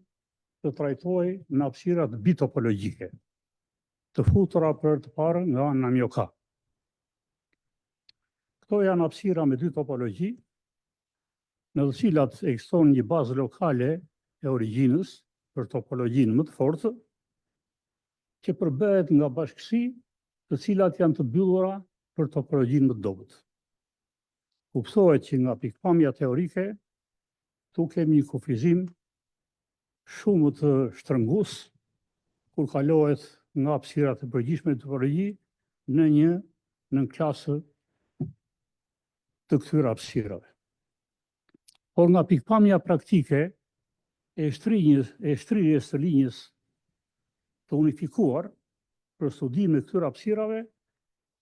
Speaker 5: të trajtohej në hapësirat bitopologjike, të futura për të parë nga Namjoka. Këto janë hapësira me dy topologji, në të cilat ekziston një bazë lokale e origjinës për topologjinë më të fortë, që përbëhet nga bashkësi të cilat janë të mbyllura për topologjinë më të dobët. Kuptohet që nga pikpamja teorike, tu kemi një kufizim shumë të shtrëngus, kur kalohet nga hapësirat e përgjithshme të topologji në një klasë të këtyre hapësirave. Por nga pikpamja praktike e shtrirjes së linjës të unifikuar për studim e këtyre hapësirave,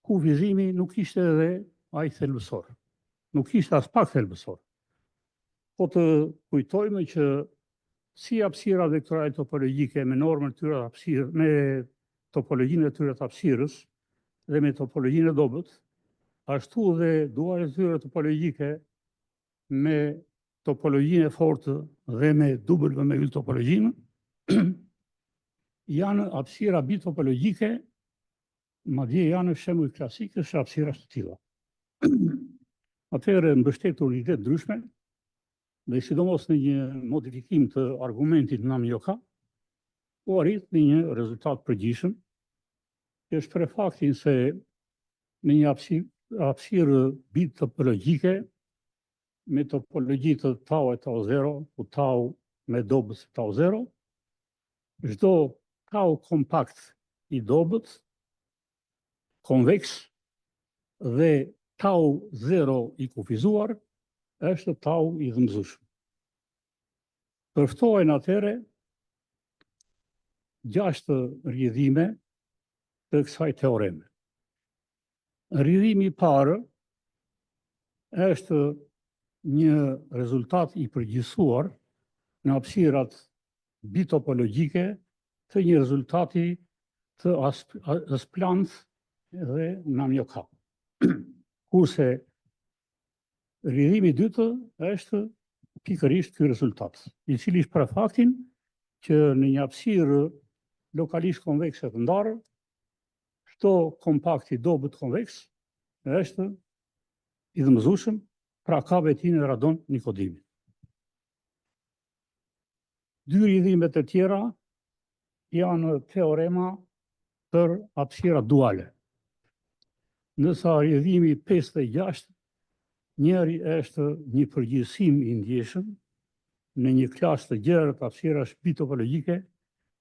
Speaker 5: kufizimi nuk ishte edhe ai thelbësor. Nuk ishte as pak thelbësor. Po të kujtojmë që si hapësirat vektorale topologjike me normën e tyre hapësirë, me topologjinë e tyre të hapësirës dhe me topologjinë e dobët, ashtu dhe duaret e tyre topologjike me topologjinë e fortë dhe me W me yll topologjinë, janë hapësira bitopologjike, madje janë shembull klasik të hapësirash të tilla. Atëherë mbështetur në ide ndryshme, dhe sidomos në një modifikim të argumentit Namjoka, u arrit në një rezultat përgjithshëm, që është për faktin se në një hapësirë bitopologjike me topologji të tau e tau 0, ku tau me dobët tau 0, çdo tau kompakt i dobët, konveks dhe tau 0 i kufizuar është tau i dhëmbëzueshëm. Përftohen atëherë 6 rrjedhime të kësaj teoreme. Rrjedhimi i parë është një rezultat i përgjithësuar në hapësirat bitopologjike të një rezultati të Asplant dhe Namjoka. Kurse rrjedhimi i dytë është pikërisht ky rezultat, i cili është për faktin që në një hapësirë lokalisht konvekse të ndarë, çdo kompakt i dobët konveks është i dhëmbëzueshëm, pra ka vetinë e radon-nikodimit. Dy rrjedhimet e tjera janë teorema për hapësira duale. Nësa rrjedhimi 5 dhe 6, njëri është një përgjithësim i ndjeshëm në një klasë të gjerë të hapësirash bitopologjike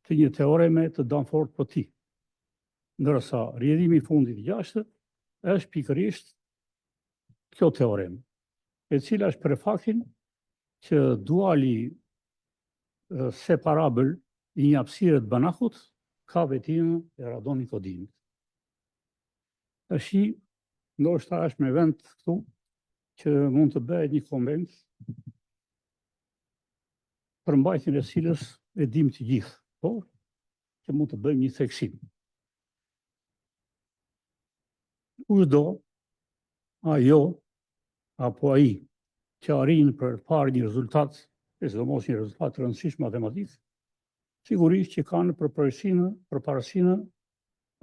Speaker 5: të një teoreme të Danforth-Potty. Ndërsa rrjedhimi i fundit 6 është pikërisht kjo teoremë, e cila është për faktin që duali separabël i një hapësire të banakut ka vetimin e radonikodinit. Tashi, ndoshta është me vend këtu që mund të bëhet një konvent për mbajtjen e cilës e dim të gjithë, por që mund të bëjmë një theksim. Kushdo, ajo apo ai që arrin për të parë një rezultat, e sidomos një rezultat të rëndësishëm matematik, sigurisht që kanë përparësinë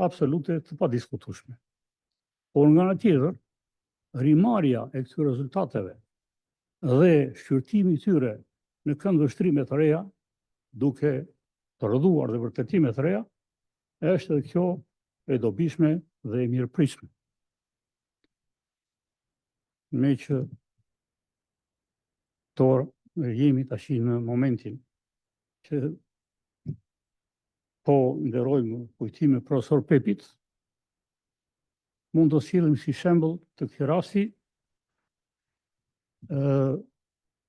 Speaker 5: absolute të padiskutueshme. Por nga ana tjetër, rimarrja e këtyre rezultateve dhe shqyrtimi i tyre në këndvështrime të reja, duke të rrëdhuar dhe vërtetime të reja, është edhe kjo e dobishme dhe e mirëpritshme. Me që jemi tash në momentin që po nderojmë kujtimin e profesor Pepit, mund të sillim si shembull të këtij rasti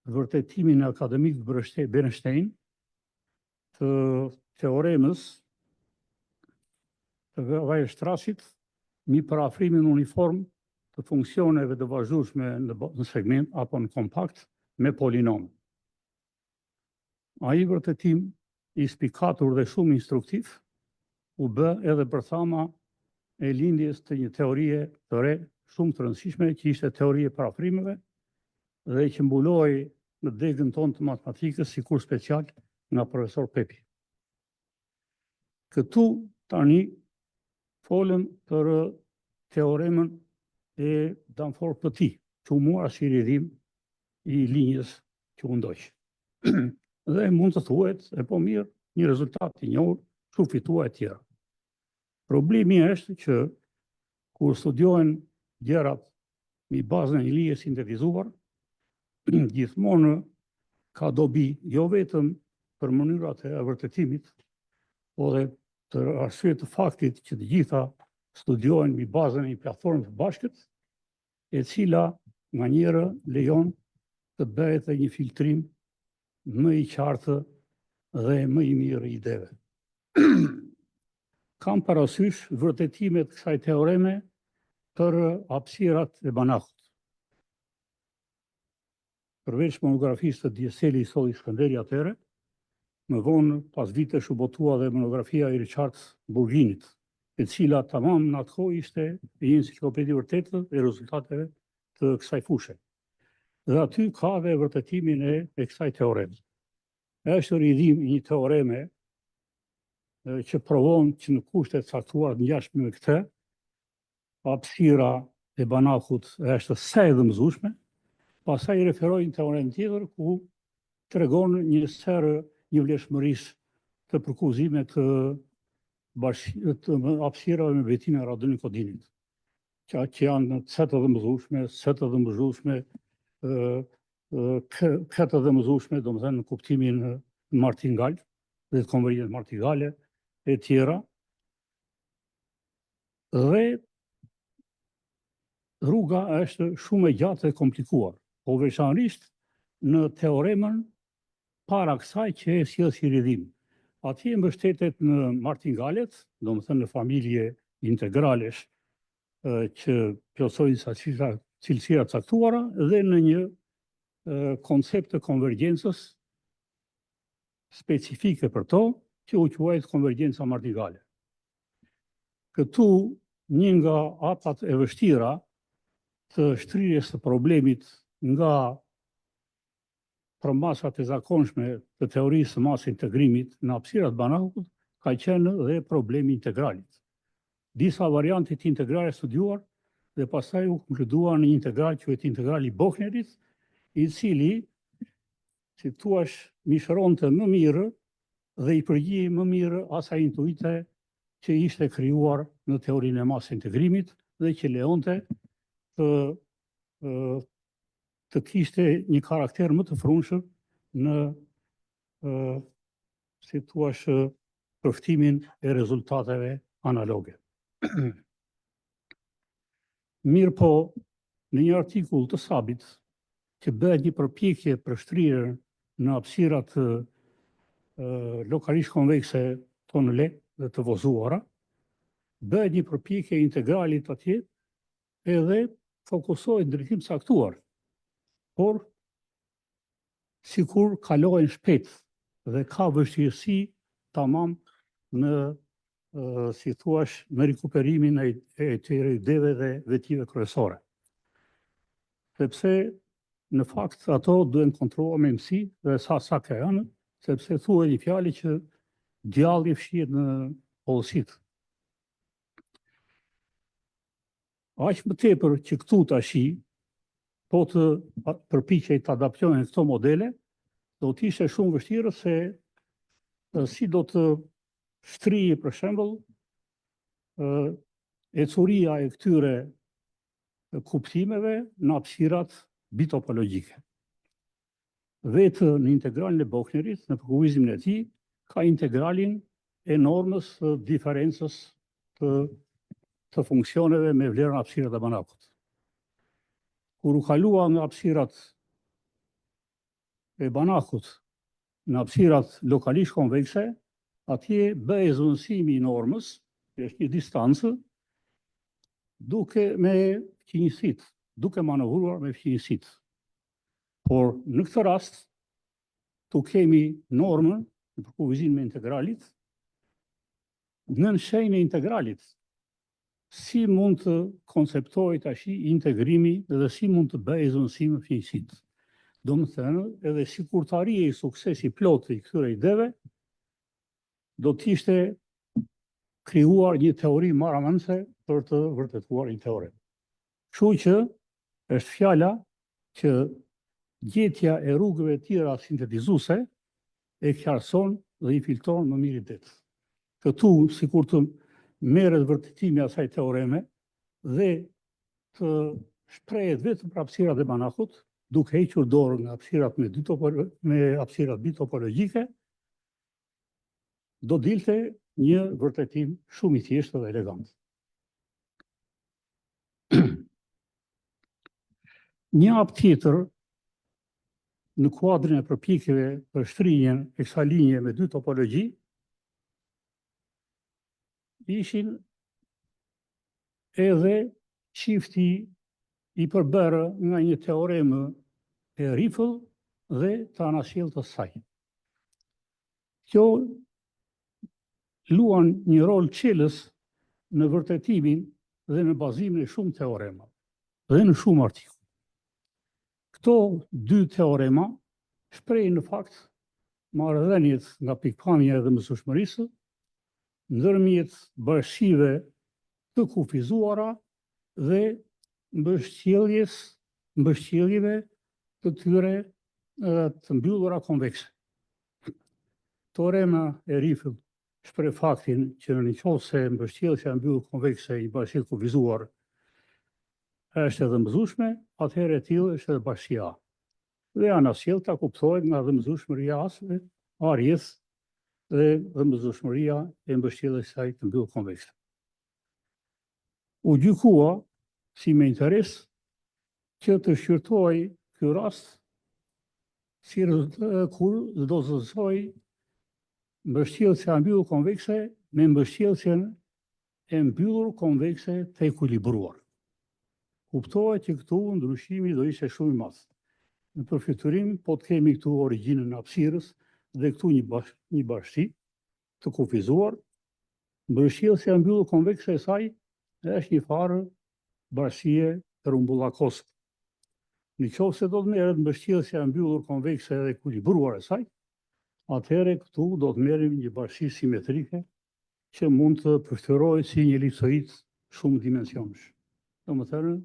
Speaker 5: vërtetimin e akademik Bernstein të teoremës të Weierstrassit mbi parafrimin uniform të funksioneve të vazhdueshme në segment apo në kompakt me polinom. Ai vërtetim i spikatur dhe shumë instruktiv u bë edhe për thama e lindjes të një teorie të re shumë të rëndësishme, që ishte teoria e parafrimeve dhe që mbuloi në degën tonë të matematikës si kurs special nga profesor Pepi. Këtu tani folëm për teoremën e Danforth-Petit, që u mora si rrjedhim i linjës që u ndoq. Dhe mund të thuhet, e po mirë, një rezultat i njohur, që fitua e tjera. Problemi është që kur studiohen gjërat mbi bazën e një lije sintetizuar, gjithmonë ka dobi, jo vetëm për mënyrat e vërtetimit, por edhe për arsye të faktit që të gjitha studiohen mbi bazën e një platforme të bashkët, e cila nganjëherë lejon të bëhet një filtrim më i qartë dhe më i mirë i ideve. Kam parasysh vërtetimet kësaj teoreme për hapësirat e banakut. Përveç monografisë të Dieseli i Solli Skënderi atëherë, më vonë pas vitesh u botua dhe monografia e Richard Burginit, e cila tamam në atë kohë ishte një enciklopedi vërtetë e rezultateve të kësaj fushë. Dhe aty ka dhe vërtetimin e kësaj teoreme. Është rrjedhim i një teoreme që provon që në kushtet caktuar në ngjashme me këtë, hapësira e banakut është sa e dëmëzueshme, pastaj referojnë teoremë tjetër ku tregon një vlefshmërisë të përkuzimet të hapësirave me vetimin e radonikodinit, që janë të dëmëzueshme, këtë dëmëzueshme, domethënë në kuptimin martingal dhe të konvergjent martingale e tjera. Dhe rruga është shumë e gjatë e komplikuar, po veçanërisht në teoremën para kësaj që e sjell si rrjedhim. Atje mbështetet në martingalet, domethënë në familje integralesh që plotësojnë cilësira caktuara dhe në një koncept të konvergjencës specifike për to, që u quajt konvergjenca martingale. Këtu një nga hapat e vështira të shtrirjes së problemit nga përmasat e zakonshme të teorisë së masë integrimit në hapësirat banakut ka qenë dhe problemi integralit. Disa variantit integrale studiuar dhe pastaj u konkluduan në një integral quhet integrali Bochnerit, i cili, si thuaç, mishëronte më mirë dhe i përgjigje më mirë asaj intuite që ishte krijuar në teorinë e masë integrimit dhe që lejonte të kishte një karakter më të frunshëm në, si thuaç, përftimin e rezultateve analoge. Mirë po, në një artikull të sabit, që bëhet një përpjekje për shtrirjen në hapësirat lokalisht konvekse tonële dhe të vozuara, bëhet një përpjekje integralit atje edhe fokusohet në drejtim caktuar, por sikur kalohen shpejt dhe ka vështirësi tamam në si thuash në rikuperimin e këtyre ideve dhe vetive kryesore. Sepse në fakt ato duhen kontrolluar me mësi dhe sa ka janë, sepse thuhet një fjalë që djalli fshihet në hollësit. Aq më tepër që këtu tashi, po të përpiqej të adaptohen këto modele, do të ishte shumë vështirë se si do të shtrihej për shembull ecuria e këtyre kuptimeve në hapësirat bitopologjike. Vetë në integralin e Bochnerit, në përkufizimin e tij, ka integralin e normës së diferencës të funksioneve me vlerën hapësirat e banakut. Kur u kalua nga hapësirat e banakut në hapësirat lokalisht konvekse, atje bëhej zëvendësimi i normës, është një distancë, duke me fqinjësitë, duke manovruar me fqinjësitë. Por në këtë rast, tu kemi normën në përkufizimin e integralit, në shenjën e integralit. Si mund të konceptohet tash integrimi dhe si mund të bëhej zëvendësimi i fqinjësitë. Domethënë, edhe sikur të arrijej suksesi plot i këtyre ideve, do të ishte krijuar një teori marramëndse për të vërtetuar një teorem. Kështu që është fjala që gjetja e rrugëve tjera sintetizuese e qartëson dhe i filtron më mirë det. Këtu, sikur të merret vërtetimi i asaj teoreme dhe të shprehet vetëm për hapësirat e banakut, duke hequr dorën nga hapësirat me hapësirat bitopologjike, do dilte një vërtetim shumë i thjeshtë dhe elegant. Një hap tjetër në kuadrin e përpjekjeve për shtrihjen e kësaj linje me dy topologji ishin edhe çifti i përbërë nga një teoremë e Riffel dhe të anasjellës së saj. Kjo luan një rol çelës në vërtetimin dhe në bazimin e shumë teorema dhe në shumë artikuj. Këto dy teorema shprehin në fakt marrëdhëniet nga pikpamja e mësueshmërisë ndërmjet bashkive të kufizuara dhe mbështjelljeve të tyre të mbyllura konvekse. Teorema e Riffel shpreh faktin që në qoftë se mbështjellja e mbyllur konvekse i bashkisë kufizuar është edhe mbëzueshme, atëherë e tillë është edhe bashkia A. Dhe anasjellta kuptohet nga dhëmbëzueshmëria e arjes dhe dhëmbëzueshmëria e mbështjelljes së saj të mbyllur konvekse. U gjykua si me interes që të shqyrtoj ky rast si kur do të zësoj mbështjellja e mbyllur konvekse me mbështjelljen e mbyllur konvekse të ekuilibruar. Kuptohet që këtu ndryshimi do ishte shumë i madh. Në përfiturim, po të kemi këtu origjinën e hapësirës dhe këtu një bashki të kufizuar, mbështjellja e mbyllur konvekse e saj është një farë bashkie rrumbullakose. Në qoftë se do të merret mbështjellja e mbyllur konvekse dhe ekuilibruar e saj, atëherë këtu do të merrim një bashki simetrike që mund të përfiturohet si një elipsoid shumë dimensionësh. Domethënë,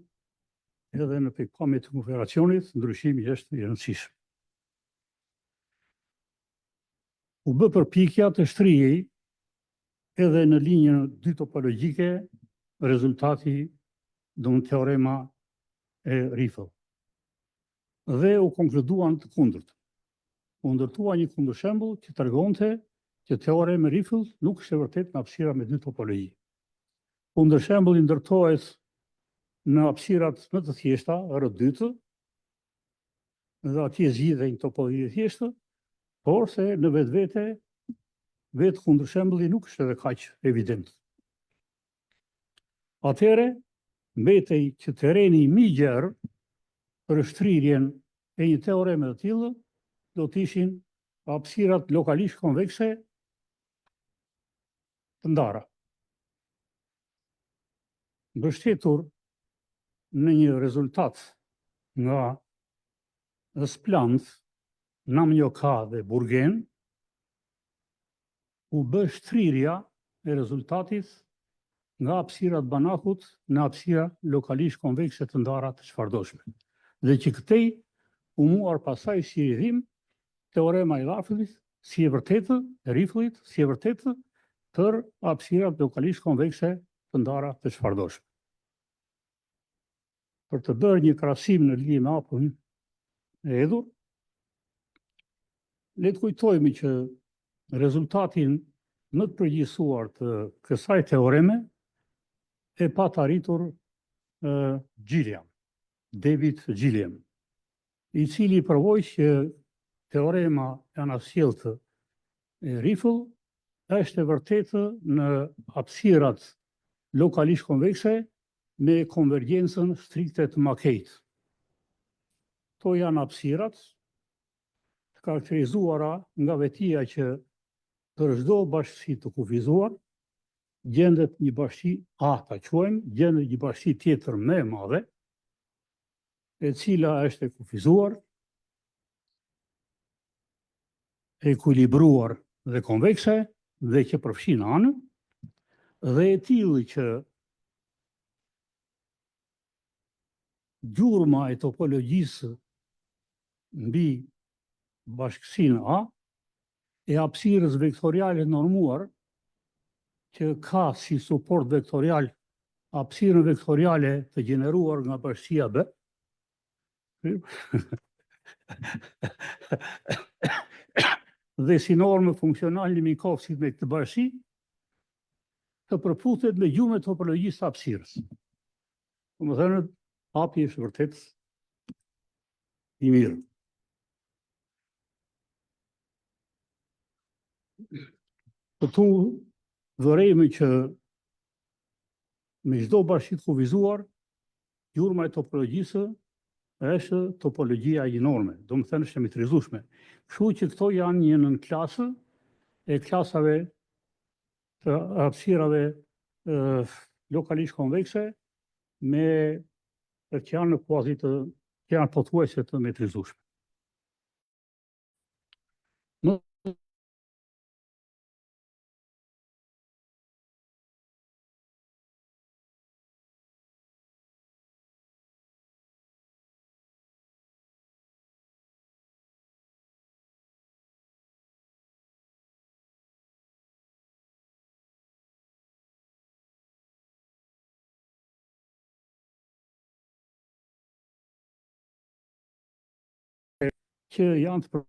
Speaker 5: edhe në pikpamje të konfiguracionit, ndryshimi është i rëndësishëm. U bë përpjekja të shtrihej edhe në linjën dy topologjike rezultati në teorema e Riffel. Dhe u konkluduan të kundërt. U ndërtua një kundërshembull që tregonte që teorema e Riffel nuk është e vërtetë në hapësira me dy topologji. Kundërshembulli ndërtohet në hapësirat më të thjeshta, R2, dhe atje zgjidhej një topologji e thjeshtë, por se në vetvete vetë kundër shembulli nuk është edhe kaq evident. Atëherë, mbetej që terreni më i gjerë për shtrirjen e një teoreme të tillë do të ishin hapësirat lokalisht konvekse të ndara. Mbështetur në një rezultat nga Splant, Namjoka dhe Burgen, u bë shtrirja e rezultatit nga hapësirat Banachut në hapësira lokalisht konvekse të ndara të çfarëdoshme. Dhe që këtej u muar pasaj si rrjedhim teorema e Riffelit, si e vërtetë, si e vërtetë për hapësirat lokalisht konvekse të ndara të çfarëdoshme. Për të bërë një krahasim në lidhje me hapun e hedhur, le të kujtojmë që rezultatin më të përgjithësuar të kësaj teoreme e pat arritur Gilliam, David Gilliam, i cili provoi që teorema e anasjelltë e Riffel është e vërtetë në hapësirat lokalisht konvekse me konvergjencën strikte të Makeit. To janë hapësirat të karakterizuara nga vetia që për çdo bashkësi të kufizuar gjendet një bashki A, ta quajmë, gjendet një bashki tjetër më e madhe, e cila është e kufizuar, e ekuilibruar dhe konvekse dhe që përfshin anë, dhe e tillë që gjurma e topologjisë mbi bashkësinë A e hapësirës vektoriale normuar që ka si suport vektorial hapësirën vektoriale të gjeneruar nga bashkia B. Dhe si normë funksional në Minkowski me këtë bashki, të përputhet me gjumë topologjisë të hapësirës. Domethënë, hapi është vërtet i mirë. Këtu vërejmë që me çdo bashki të kufizuar, gjurma e topologjisë është topologjia e norme, domethënë është simetrizueshme. Kështu që këto janë një nënklasë e klasave të hapësirave lokalisht konvekse me që janë në kuazi të janë pothuajse të metrizueshme. Që janë të